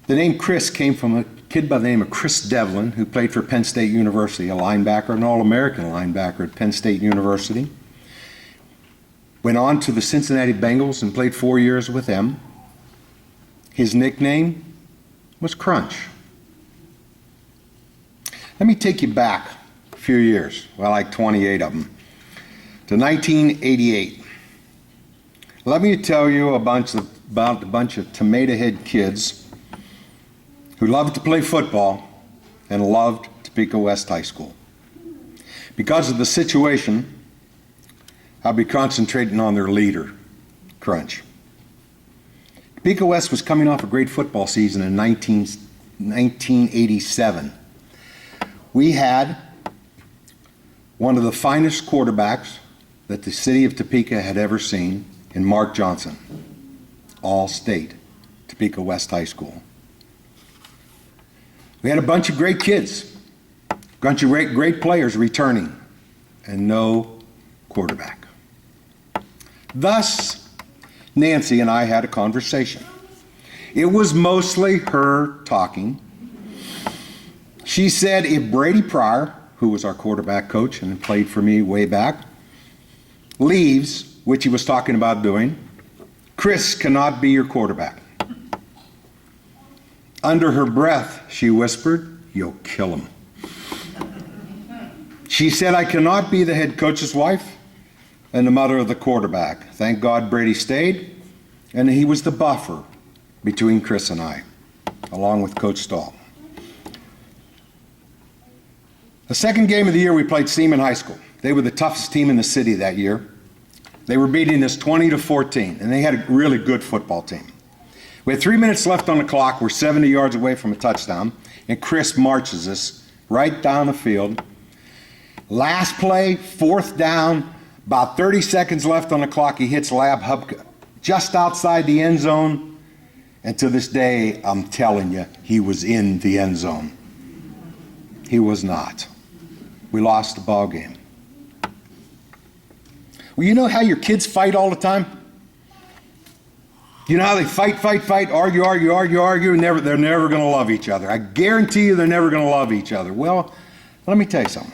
The name Chris came from a kid by the name of Chris Devlin, who played for Penn State University, a linebacker, an All-American linebacker at Penn State University. Went on to the Cincinnati Bengals and played 4 years with them. His nickname was Crunch. Let me take you back a few years, well, like 28 of them, to 1988. Let me tell you about a bunch of tomato-head kids who loved to play football and loved Topeka West High School. Because of the situation, I'll be concentrating on their leader, Crunch. Topeka West was coming off a great football season in 1987. We had one of the finest quarterbacks that the city of Topeka had ever seen in Mark Johnson, All-State, Topeka West High School. We had a bunch of great kids, a bunch of great players returning, and no quarterback. Thus, Nancy and I had a conversation. It was mostly her talking. She said if Brady Pryor, who was our quarterback coach and played for me way back, leaves, which he was talking about doing, Chris cannot be your quarterback. Under her breath, she whispered, "You'll kill him." She said, "I cannot be the head coach's wife and the mother of the quarterback." Thank God Brady stayed, and he was the buffer between Chris and I, along with Coach Stahl. The second game of the year, we played Seaman High School. They were the toughest team in the city that year. They were beating us 20-14, and they had a really good football team. We had 3 minutes left on the clock. We're 70 yards away from a touchdown, and Chris marches us right down the field. Last play, fourth down, about 30 seconds left on the clock. He hits Lab Hubka just outside the end zone, and to this day, I'm telling you, he was in the end zone. He was not. We lost the ball game. Well, you know how your kids fight all the time? You know how they fight, argue, and they're never going to love each other. I guarantee you they're never going to love each other. Well, let me tell you something.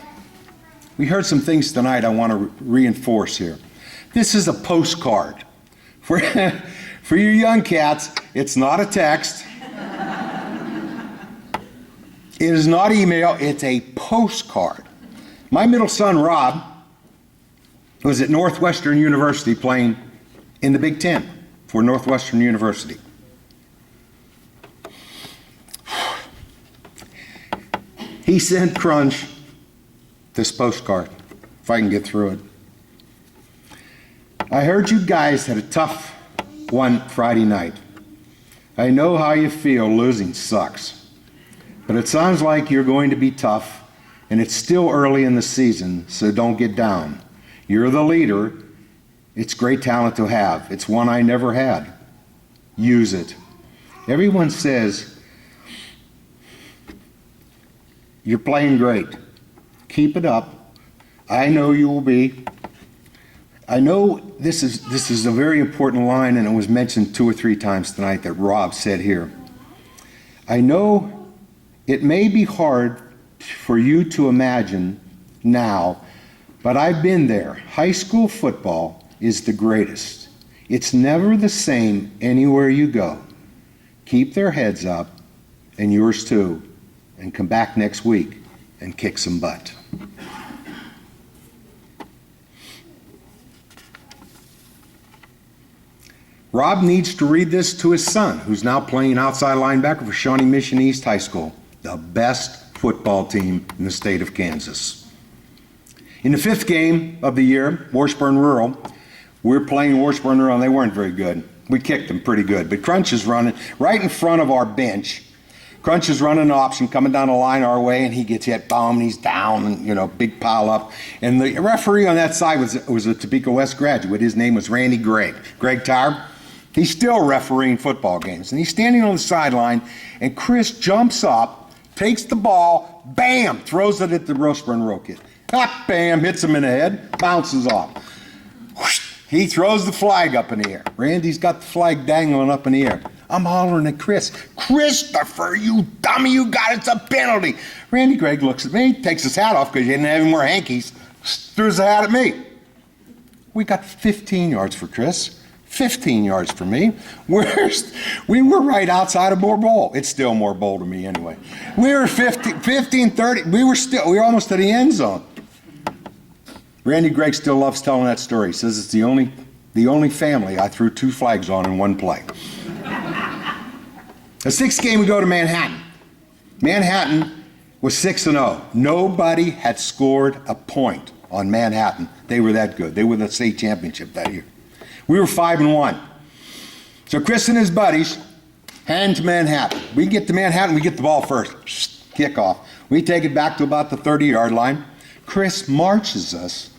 We heard some things tonight I want to reinforce here. This is a postcard. For you young cats, it's not a text. It is not email, it's a postcard. My middle son, Rob, was at Northwestern University playing in the Big Ten for Northwestern University. He sent Crunch this postcard, if I can get through it. I heard you guys had a tough one Friday night. I know how you feel, losing sucks. But it sounds like you're going to be tough, and it's still early in the season, so don't get down. You're the leader. It's great talent to have. It's one I never had. Use it. Everyone says, you're playing great. Keep it up. I know you will be. I know this is a very important line, and it was mentioned 2 or 3 times tonight that Rob said here. I know it may be hard for you to imagine now, but I've been there. High school football is the greatest. It's never the same anywhere you go. Keep their heads up, and yours too, and come back next week and kick some butt. Rob needs to read this to his son, who's now playing outside linebacker for Shawnee Mission East High School, the best football team in the state of Kansas. In the 5th game of the year, Washburn Rural, we're playing Washburn Rural, and they weren't very good. We kicked them pretty good, but Crunch is running right in front of our bench. Crunch is running an option, coming down the line our way, and he gets hit, boom, and he's down, and, big pile up. And the referee on that side was a Topeka West graduate. His name was Randy Greg Tarb. He's still refereeing football games, and he's standing on the sideline, and Chris jumps up, takes the ball, bam, throws it at the Washburn Rural kid. Ah, bam, hits him in the head, bounces off. Whoosh, he throws the flag up in the air. Randy's got the flag dangling up in the air. I'm hollering at Chris, Christopher, you dummy, you got it's a penalty. Randy Gregg looks at me, takes his hat off because he didn't have any more hankies, throws the hat at me. We got 15 yards for Chris. 15 yards for me. We were right outside of Moore Bowl. It's still Moore Bowl to me anyway. We were 15, 30. We were almost to the end zone. Randy Gregg still loves telling that story. He says it's the only family I threw 2 flags on in one play. The 6th game we go to Manhattan. Manhattan was 6-0. Nobody had scored a point on Manhattan. They were that good. They were the state championship that year. We were 5-1. So Chris and his buddies heading to Manhattan. We get to Manhattan, we get the ball first. Kickoff. We take it back to about the 30-yard line. Chris marches us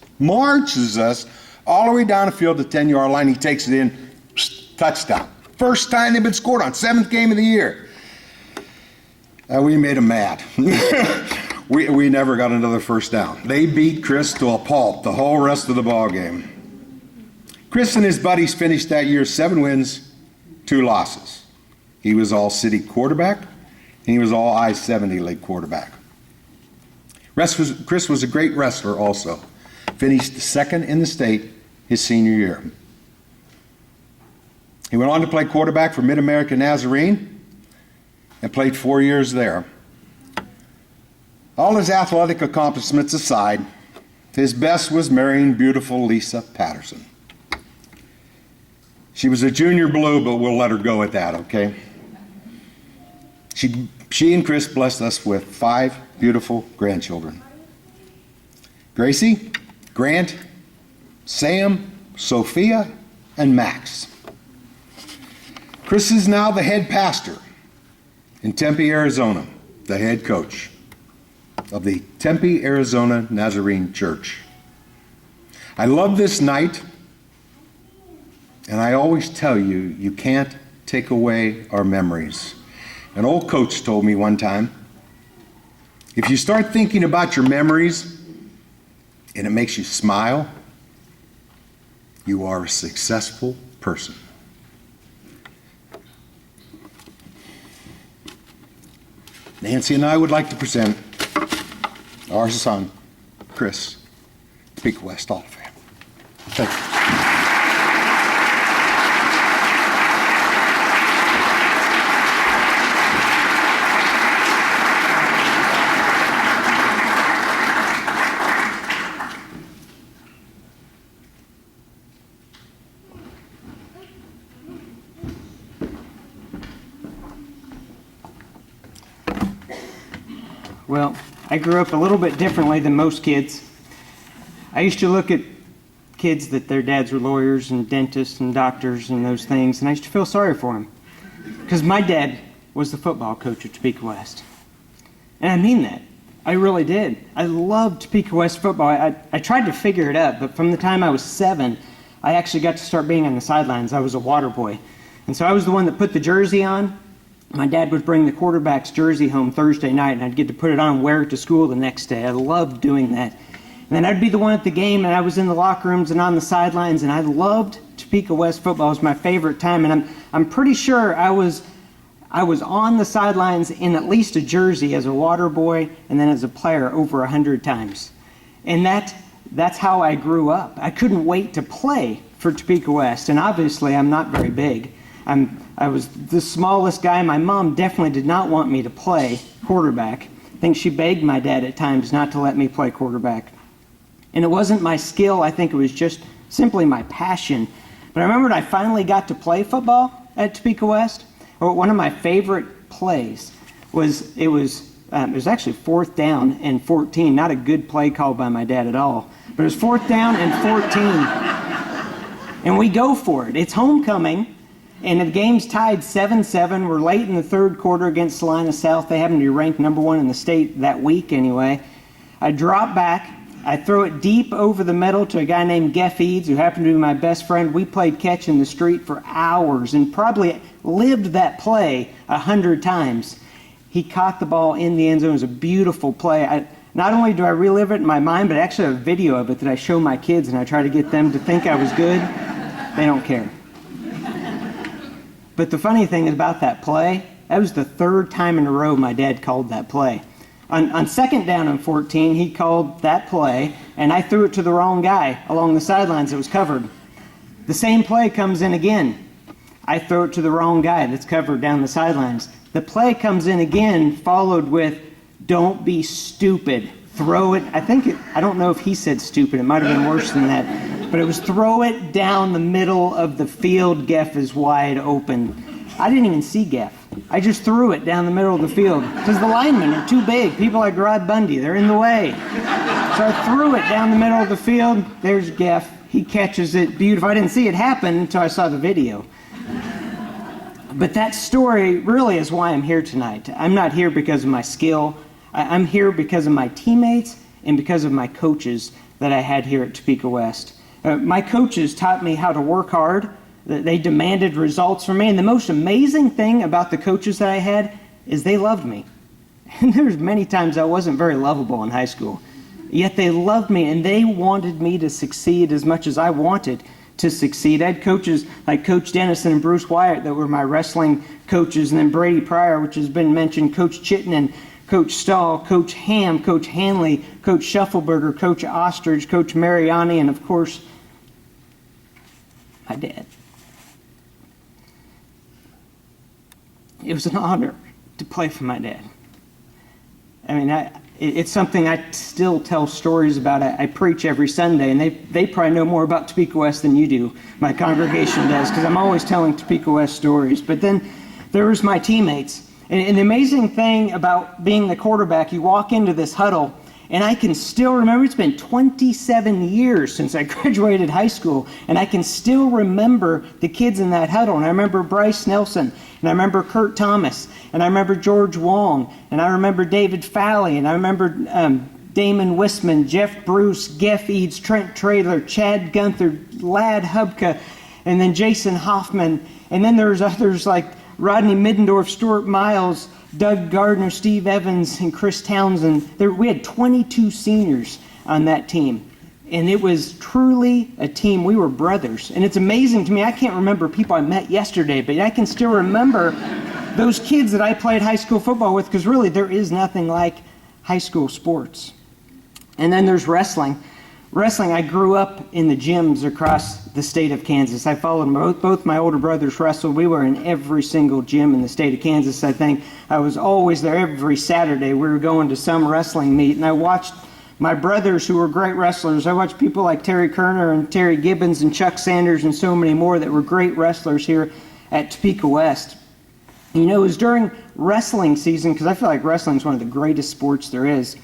all the way down the field to the 10-yard line. He takes it in. Touchdown. First time they've been scored on, 7th game of the year. We made them mad. we never got another first down. They beat Chris to a pulp the whole rest of the ball game. Chris and his buddies finished that year 7 wins, 2 losses. He was all city quarterback, and he was all I-70 league quarterback. Chris was a great wrestler also. Finished 2nd in the state his senior year. He went on to play quarterback for Mid-America Nazarene and played 4 years there. All his athletic accomplishments aside, his best was marrying beautiful Lisa Patterson. She was a junior blue, but we'll let her go at that, okay? She and Chris blessed us with 5 beautiful grandchildren. Gracie, Grant, Sam, Sophia, and Max. Chris is now the head pastor in Tempe, Arizona, the head coach of the Tempe, Arizona Nazarene Church. I love this night. And I always tell you, you can't take away our memories. An old coach told me one time, if you start thinking about your memories and it makes you smile, You are a successful person. Nancy and I would like to present our son, Chris, Topeka West Hall of Fame. Thank you. Well, I grew up a little bit differently than most kids. I used to look at kids that their dads were lawyers and dentists and doctors and those things, and I used to feel sorry for them. Because my dad was the football coach at Topeka West. And I mean that. I really did. I loved Topeka West football. I tried to figure it out, but from the time I was 7, I actually got to start being on the sidelines. I was a water boy. And so I was the one that put the jersey on. My dad would bring the quarterback's jersey home Thursday night, and I'd get to put it on and wear it to school the next day. I loved doing that. And then I'd be the one at the game, and I was in the locker rooms and on the sidelines, and I loved Topeka West football. It was my favorite time, and I'm pretty sure I was on the sidelines in at least a jersey as a water boy and then as a player over 100 times. And that's how I grew up. I couldn't wait to play for Topeka West, and obviously I'm not very big. I was the smallest guy. My mom definitely did not want me to play quarterback. I think she begged my dad at times not to let me play quarterback. And it wasn't my skill. I think it was just simply my passion. But I remember when I finally got to play football at Topeka West. One of my favorite plays was it was actually 4th down and 14. Not a good play called by my dad at all. But it was 4th down and 14. And we go for it. It's homecoming. And the game's tied 7-7. We're late in the 3rd quarter against Salina South. They happen to be ranked number 1 in the state that week anyway. I drop back. I throw it deep over the middle to a guy named Geff Eads, who happened to be my best friend. We played catch in the street for hours and probably lived that play 100 times. He caught the ball in the end zone. It was a beautiful play. Not only do I relive it in my mind, but I actually have a video of it that I show my kids, and I try to get them to think I was good. They don't care. But the funny thing about that play, that was the 3rd time in a row my dad called that play. On 2nd down and 14, he called that play, and I threw it to the wrong guy along the sidelines that was covered. The same play comes in again. I throw it to the wrong guy that's covered down the sidelines. The play comes in again, followed with, "Don't be stupid. Throw it." I don't know if he said stupid. It might have been worse than that. But it was, "Throw it down the middle of the field. Geff is wide open." I didn't even see Geff. I just threw it down the middle of the field because the linemen are too big. People like Rod Bundy, they're in the way. So I threw it down the middle of the field. There's Geff. He catches it. Beautiful. I didn't see it happen until I saw the video. But that story really is why I'm here tonight. I'm not here because of my skill. I'm here because of my teammates and because of my coaches that I had here at Topeka West. My coaches taught me how to work hard. They demanded results from me. And the most amazing thing about the coaches that I had is they loved me. And there was many times I wasn't very lovable in high school. Yet they loved me, and they wanted me to succeed as much as I wanted to succeed. I had coaches like Coach Dennison and Bruce Wyatt that were my wrestling coaches, and then Brady Pryor, which has been mentioned, Coach Chittenden, Coach Stahl, Coach Ham, Coach Hanley, Coach Shuffleberger, Coach Ostrich, Coach Mariani, and of course, my dad. It was an honor to play for my dad. I mean, it's something I still tell stories about. I preach every Sunday, and they probably know more about Topeka West than you do. My congregation does, because I'm always telling Topeka West stories. But then there was my teammates. And the amazing thing about being the quarterback, you walk into this huddle, and I can still remember, it's been 27 years since I graduated high school, and I can still remember the kids in that huddle. And I remember Bryce Nelson, and I remember Kurt Thomas, and I remember George Wong, and I remember David Falley, and I remember Damon Wisman, Jeff Bruce, Geff Eads, Trent Traylor, Chad Gunther, Ladd Hubka, and then Jason Hoffman. And then there's others like Rodney Middendorf, Stuart Miles, Doug Gardner, Steve Evans, and Chris Townsend. We had 22 seniors on that team. And it was truly a team. We were brothers. And it's amazing to me. I can't remember people I met yesterday, but I can still remember those kids that I played high school football with, because really there is nothing like high school sports. And then there's wrestling. Wrestling, I grew up in the gyms across the state of Kansas. I followed both my older brothers wrestle. We were in every single gym in the state of Kansas. I think I was always there every Saturday. We were going to some wrestling meet, and I watched my brothers who were great wrestlers. I watched people like Terry Kerner and Terry Gibbons and Chuck Sanders and so many more that were great wrestlers here at Topeka West. You know, it was during wrestling season, because I feel like wrestling is one of the greatest sports there is.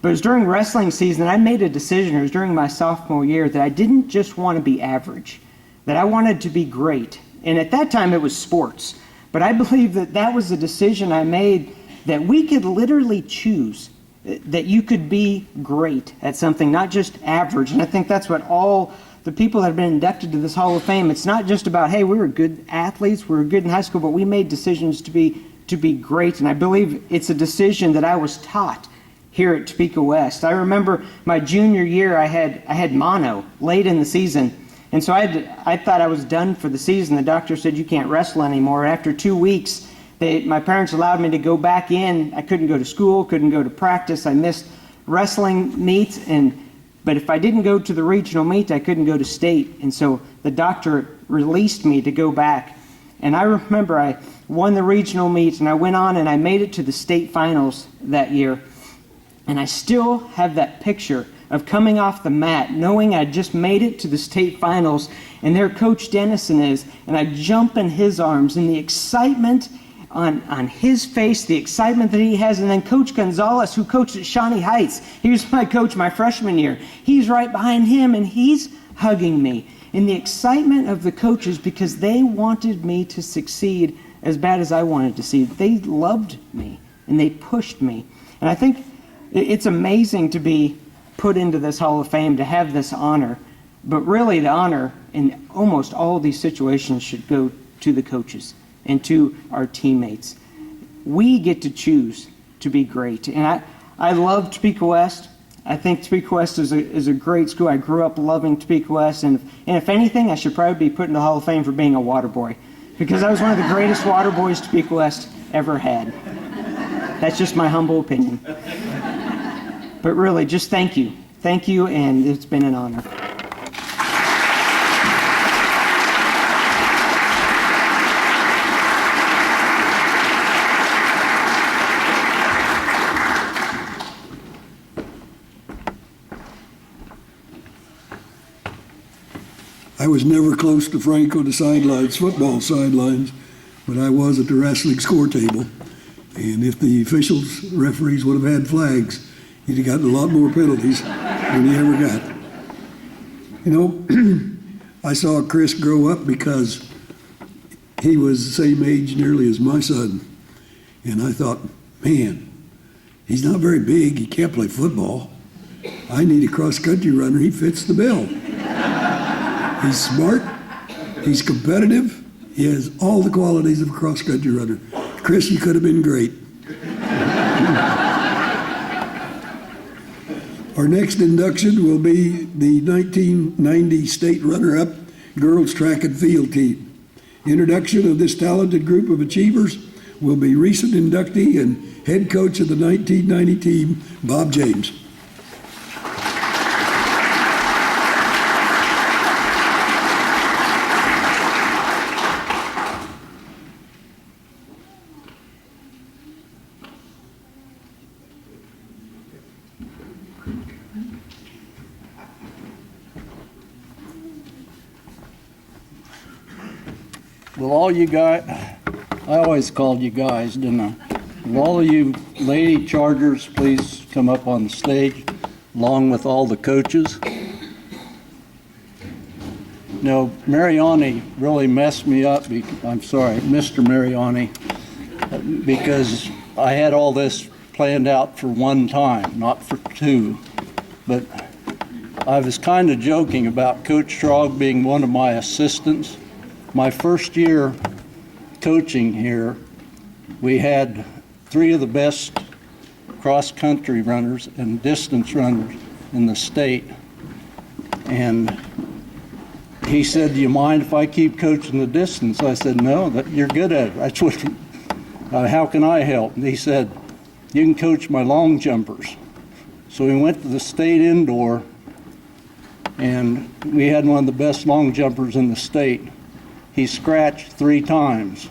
But it was during wrestling season that I made a decision, it was during my sophomore year, that I didn't just want to be average, that I wanted to be great. And at that time it was sports. But I believe that that was a decision I made, that we could literally choose, that you could be great at something, not just average. And I think that's what all the people that have been inducted to this Hall of Fame, it's not just about, hey, we were good athletes, we were good in high school, but we made decisions to be great. And I believe it's a decision that I was taught here at Topeka West. I remember my junior year, I had mono late in the season. And so I thought I was done for the season. The doctor said, you can't wrestle anymore. After 2 weeks, my parents allowed me to go back in. I couldn't go to school, couldn't go to practice. I missed wrestling meets, but if I didn't go to the regional meet, I couldn't go to state. And so the doctor released me to go back. And I remember I won the regional meet, and I went on and I made it to the state finals that year. And I still have that picture of coming off the mat, knowing I just made it to the state finals, and there Coach Dennison is, and I jump in his arms, and the excitement on his face, the excitement that he has, and then Coach Gonzalez, who coached at Shawnee Heights, he was my coach my freshman year, he's right behind him, and he's hugging me. And the excitement of the coaches, because they wanted me to succeed as bad as I wanted to succeed. They loved me, and they pushed me. And I think it's amazing to be put into this Hall of Fame, to have this honor. But really, the honor in almost all of these situations should go to the coaches and to our teammates. We get to choose to be great. And I love Topeka West. I think Topeka West is a great school. I grew up loving Topeka West. And if anything, I should probably be put in the Hall of Fame for being a water boy, because I was one of the greatest water boys Topeka West ever had. That's just my humble opinion. But really, just thank you. Thank you, and it's been an honor. I was never close to Frank on the sidelines, football sidelines, but I was at the wrestling score table. And if the officials, referees would have had flags, he'd have gotten a lot more penalties than he ever got. You know, I saw Chris grow up because he was the same age nearly as my son. And I thought, man, he's not very big. He can't play football. I need a cross-country runner. He fits the bill. He's smart. He's competitive. He has all the qualities of a cross-country runner. Chris, you could have been great. Our next induction will be the 1990 state runner-up girls track and field team. Introduction of this talented group of achievers will be recent inductee and head coach of the 1990 team, Bob James. Will all you guys, I always called you guys, didn't I? Will all of you lady chargers please come up on the stage along with all the coaches? No, Mariani really messed me up. I'm sorry, Mr. Mariani, because I had all this planned out for one time, not for two. But I was kind of joking about Coach Strog being one of my assistants. My first year coaching here, we had 3 of the best cross-country runners and distance runners in the state. And he said, "Do you mind if I keep coaching the distance?" I said, "No, you're good at it. That's what, how can I help?" And he said, "You can coach my long jumpers." So we went to the state indoor, and we had one of the best long jumpers in the state. He scratched 3 times.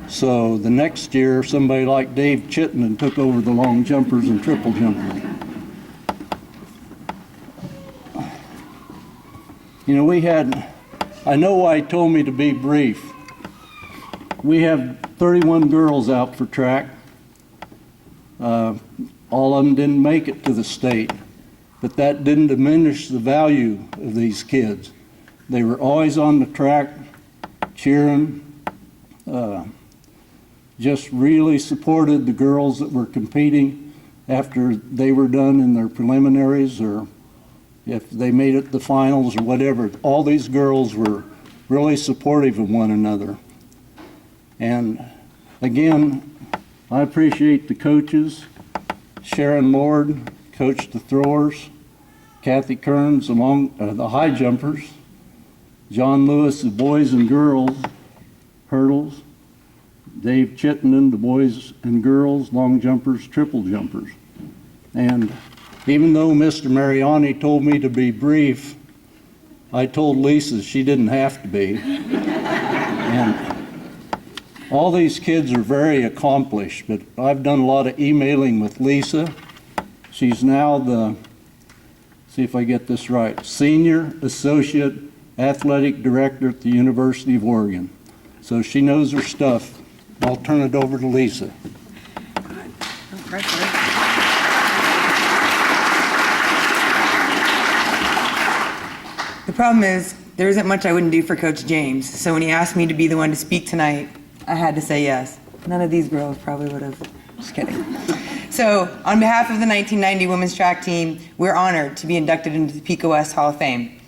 So the next year, somebody like Dave Chittenden took over the long jumpers and triple jumpers. You know, I know why he told me to be brief. We have 31 girls out for track. All of them didn't make it to the state, but that didn't diminish the value of these kids. They were always on the track, cheering, just really supported the girls that were competing after they were done in their preliminaries, or if they made it to the finals or whatever. All these girls were really supportive of one another. And again, I appreciate the coaches. Sharon Lord coached the throwers, Kathy Kearns among the high jumpers, John Lewis, the boys and girls hurdles, Dave Chittenden, the boys and girls long jumpers, triple jumpers. And even though Mr. Mariani told me to be brief, I told Lisa she didn't have to be. And all these kids are very accomplished, but I've done a lot of emailing with Lisa. She's now the, see if I get this right, Senior Associate Athletic Director at the University of Oregon. So she knows her stuff. I'll turn it over to Lisa. The problem is, there isn't much I wouldn't do for Coach James, so when he asked me to be the one to speak tonight, I had to say yes. None of these girls probably would have. Just kidding. So, on behalf of the 1990 women's track team, we're honored to be inducted into the Topeka West Hall of Fame.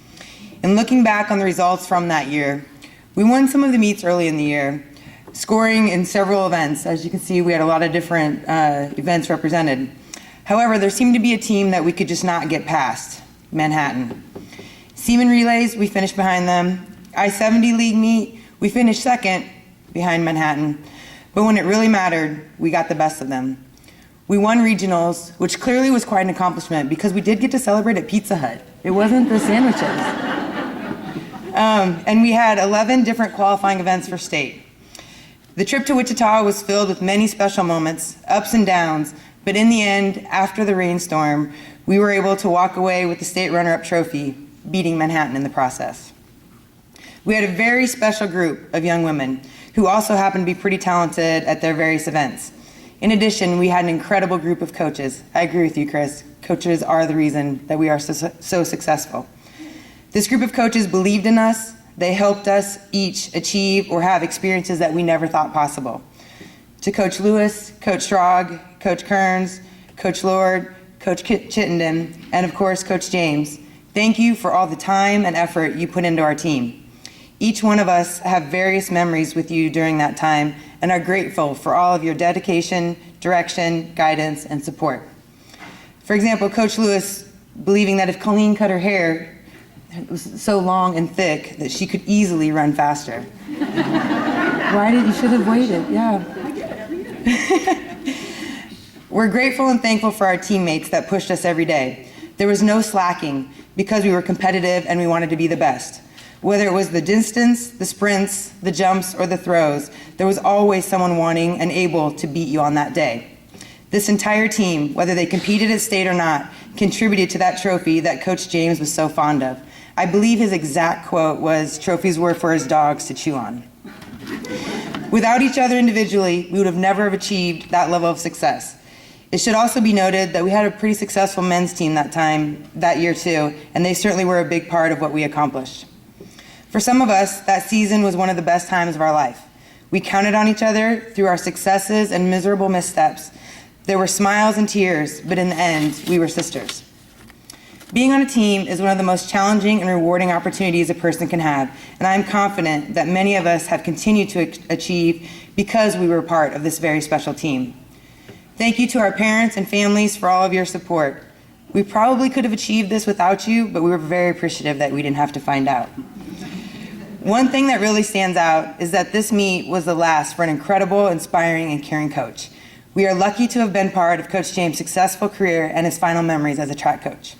And looking back on the results from that year, we won some of the meets early in the year, scoring in several events. As you can see, we had a lot of different events represented. However, there seemed to be a team that we could just not get past, Manhattan. Seaman relays, we finished behind them. I-70 league meet, we finished second behind Manhattan. But when it really mattered, we got the best of them. We won regionals, which clearly was quite an accomplishment because we did get to celebrate at Pizza Hut. It wasn't the sandwiches. And we had 11 different qualifying events for state. The trip to Wichita was filled with many special moments, ups and downs, but in the end, after the rainstorm, we were able to walk away with the state runner-up trophy, beating Manhattan in the process. We had a very special group of young women who also happened to be pretty talented at their various events. In addition, we had an incredible group of coaches. I agree with you, Chris. Coaches are the reason that we are so successful. This group of coaches believed in us. They helped us each achieve or have experiences that we never thought possible. To Coach Lewis, Coach Strog, Coach Kearns, Coach Lord, Coach Chittenden, and of course, Coach James, thank you for all the time and effort you put into our team. Each one of us have various memories with you during that time and are grateful for all of your dedication, direction, guidance, and support. For example, Coach Lewis believing that if Colleen cut her hair, it was so long and thick that she could easily run faster. You should have waited, yeah. We're grateful and thankful for our teammates that pushed us every day. There was no slacking because we were competitive and we wanted to be the best. Whether it was the distance, the sprints, the jumps, or the throws, there was always someone wanting and able to beat you on that day. This entire team, whether they competed at state or not, contributed to that trophy that Coach James was so fond of. I believe his exact quote was, "Trophies were for his dogs to chew on." Without each other individually, we would have never have achieved that level of success. It should also be noted that we had a pretty successful men's team that year too, and they certainly were a big part of what we accomplished. For some of us, that season was one of the best times of our life. We counted on each other through our successes and miserable missteps. There were smiles and tears, but in the end, we were sisters. Being on a team is one of the most challenging and rewarding opportunities a person can have, and I am confident that many of us have continued to achieve because we were part of this very special team. Thank you to our parents and families for all of your support. We probably could have achieved this without you, but we were very appreciative that we didn't have to find out. One thing that really stands out is that this meet was the last for an incredible, inspiring, and caring coach. We are lucky to have been part of Coach James' successful career and his final memories as a track coach.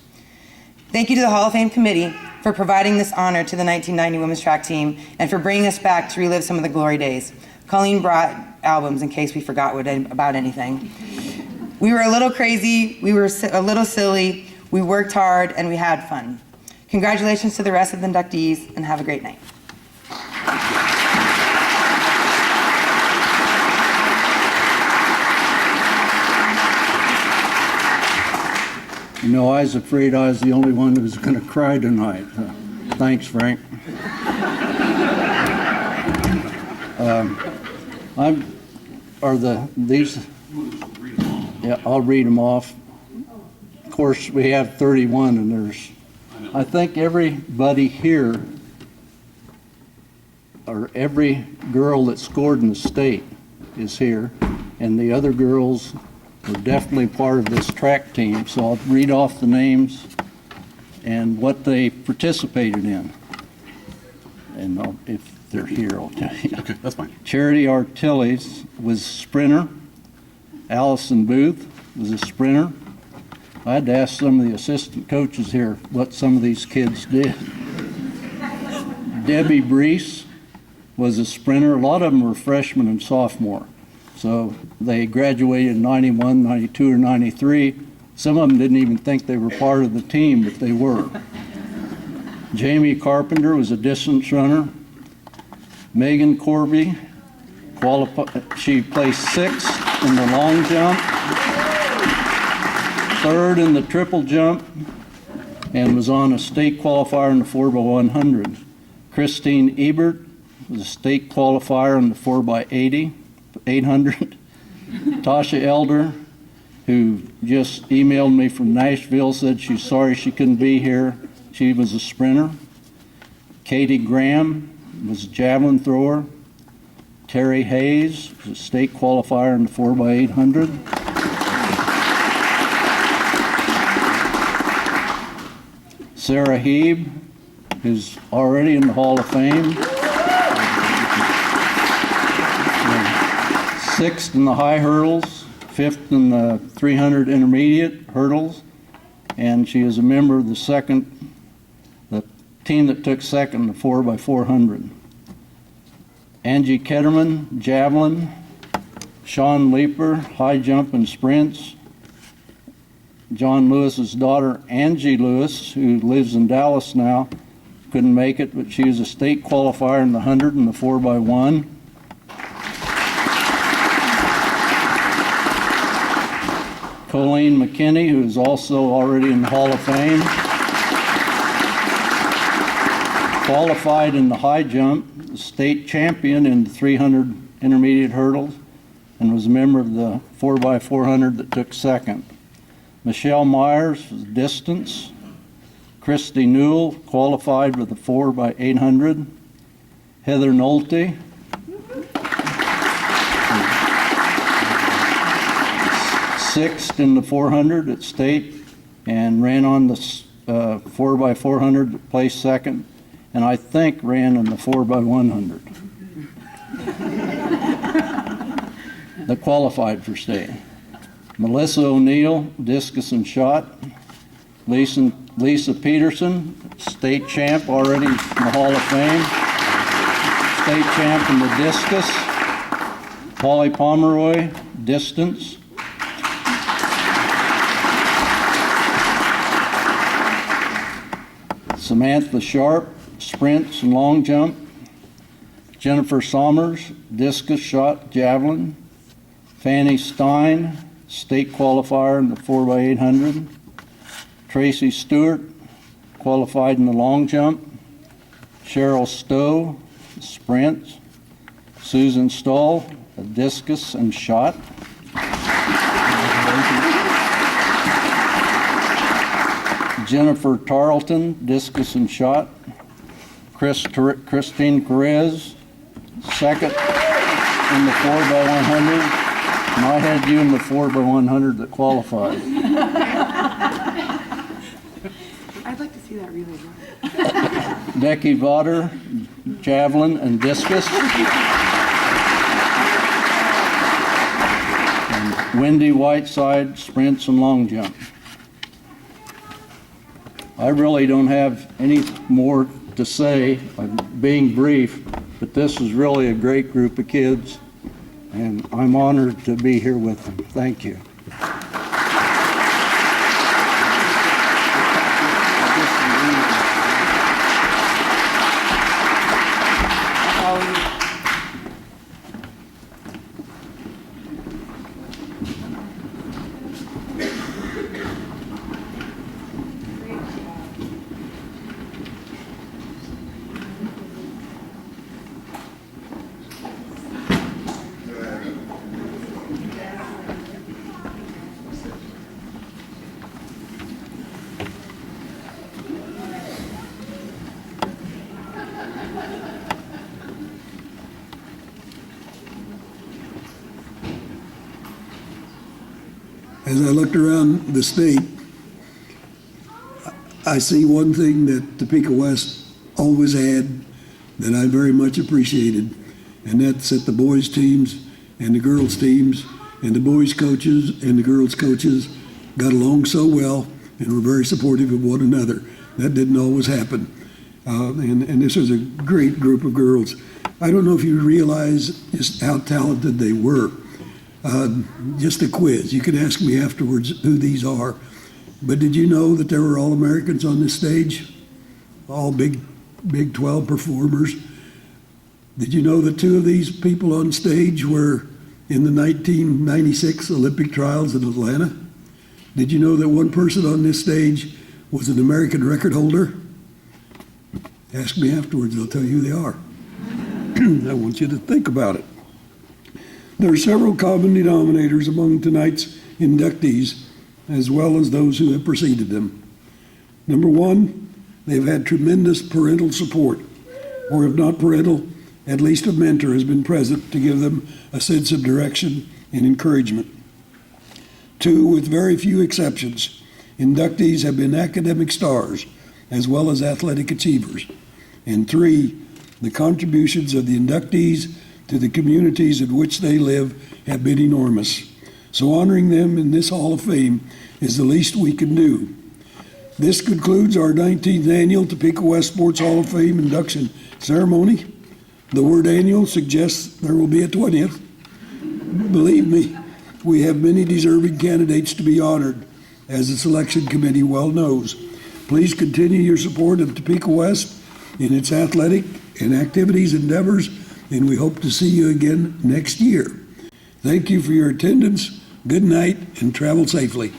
Thank you to the Hall of Fame committee for providing this honor to the 1990 women's track team and for bringing us back to relive some of the glory days. Colleen brought albums in case we forgot about anything. We were a little crazy, we were a little silly, we worked hard, and we had fun. Congratulations to the rest of the inductees, and have a great night. You know, I was afraid I was the only one who was going to cry tonight. Thanks, Frank. Yeah, I'll read them off. Of course, we have 31, and I think everybody here, or every girl that scored in the state is here, and the other girls were definitely part of this track team. So I'll read off the names and what they participated in. And if they're here, I'll tell you. Okay, that's fine. Charity Artilles was a sprinter. Allison Booth was a sprinter. I had to ask some of the assistant coaches here what some of these kids did. Debbie Brees was a sprinter. A lot of them were freshmen and sophomore. So they graduated in 91, 92, or 93. Some of them didn't even think they were part of the team, but they were. Jamie Carpenter was a distance runner. Megan Corby, she placed 6th in the long jump, 3rd in the triple jump, and was on a state qualifier in the 4x100. Christine Ebert was a state qualifier in the 4x800. Tasha Elder, who just emailed me from Nashville, said she's sorry she couldn't be here. She was a sprinter. Katie Graham was a javelin thrower. Terry Hayes was a state qualifier in the 4x800. Sarah Heeb, who's already in the Hall of Fame. 6th in the high hurdles, 5th in the 300 intermediate hurdles, and she is a member of the team that took 2nd in the 4x400. Angie Ketterman, javelin. Sean Leeper, high jump and sprints. John Lewis's daughter, Angie Lewis, who lives in Dallas now, couldn't make it, but she was a state qualifier in the 100 and the 4x1. Colleen McKinney, who is also already in the Hall of Fame, qualified in the high jump, state champion in the 300 intermediate hurdles, and was a member of the 4x400 that took 2nd. Michelle Myers was distance. Christy Newell qualified with the 4x800. Heather Nolte, 6th in the 400 at state, and ran on the 4x400, placed 2nd, and I think ran in the 4x100. That qualified for state. Melissa O'Neill, discus and shot. Lisa Peterson, state champ, already in the Hall of Fame. State champ in the discus. Polly Pomeroy, distance. Samantha Sharp, sprints and long jump. Jennifer Sommers, discus shot, javelin. Fanny Stein, state qualifier in the 4x800. Tracy Stewart, qualified in the long jump. Cheryl Stowe, sprints. Susan Stahl, a discus and shot. Jennifer Tarleton, discus and shot. Christine Perez, 2nd in the 4x100. And I had you in the 4x100 that qualified. I'd like to see that relay run. Becky Vaughter, javelin and discus. And Wendy Whiteside, sprints and long jump. I really don't have any more to say. I'm being brief, but this is really a great group of kids, and I'm honored to be here with them. Thank you. As I looked around the state, I see one thing that Topeka West always had that I very much appreciated, and that's that the boys' teams and the girls' teams and the boys' coaches and the girls' coaches got along so well and were very supportive of one another. That didn't always happen. And this was a great group of girls. I don't know if you realize just how talented they were. Just a quiz. You can ask me afterwards who these are. But did you know that there were All-Americans on this stage? All Big 12 performers. Did you know that two of these people on stage were in the 1996 Olympic trials in Atlanta? Did you know that one person on this stage was an American record holder? Ask me afterwards, I'll tell you who they are. I want you to think about it. There are several common denominators among tonight's inductees, as well as those who have preceded them. Number one, they've had tremendous parental support, or if not parental, at least a mentor has been present to give them a sense of direction and encouragement. Two, with very few exceptions, inductees have been academic stars, as well as athletic achievers. And three, the contributions of the inductees to the communities in which they live have been enormous. So honoring them in this Hall of Fame is the least we can do. This concludes our 19th annual Topeka West Sports Hall of Fame induction ceremony. The word annual suggests there will be a 20th. Believe me, we have many deserving candidates to be honored, as the selection committee well knows. Please continue your support of Topeka West in its athletic and activities endeavors, and we hope to see you again next year. Thank you for your attendance. Good night and travel safely.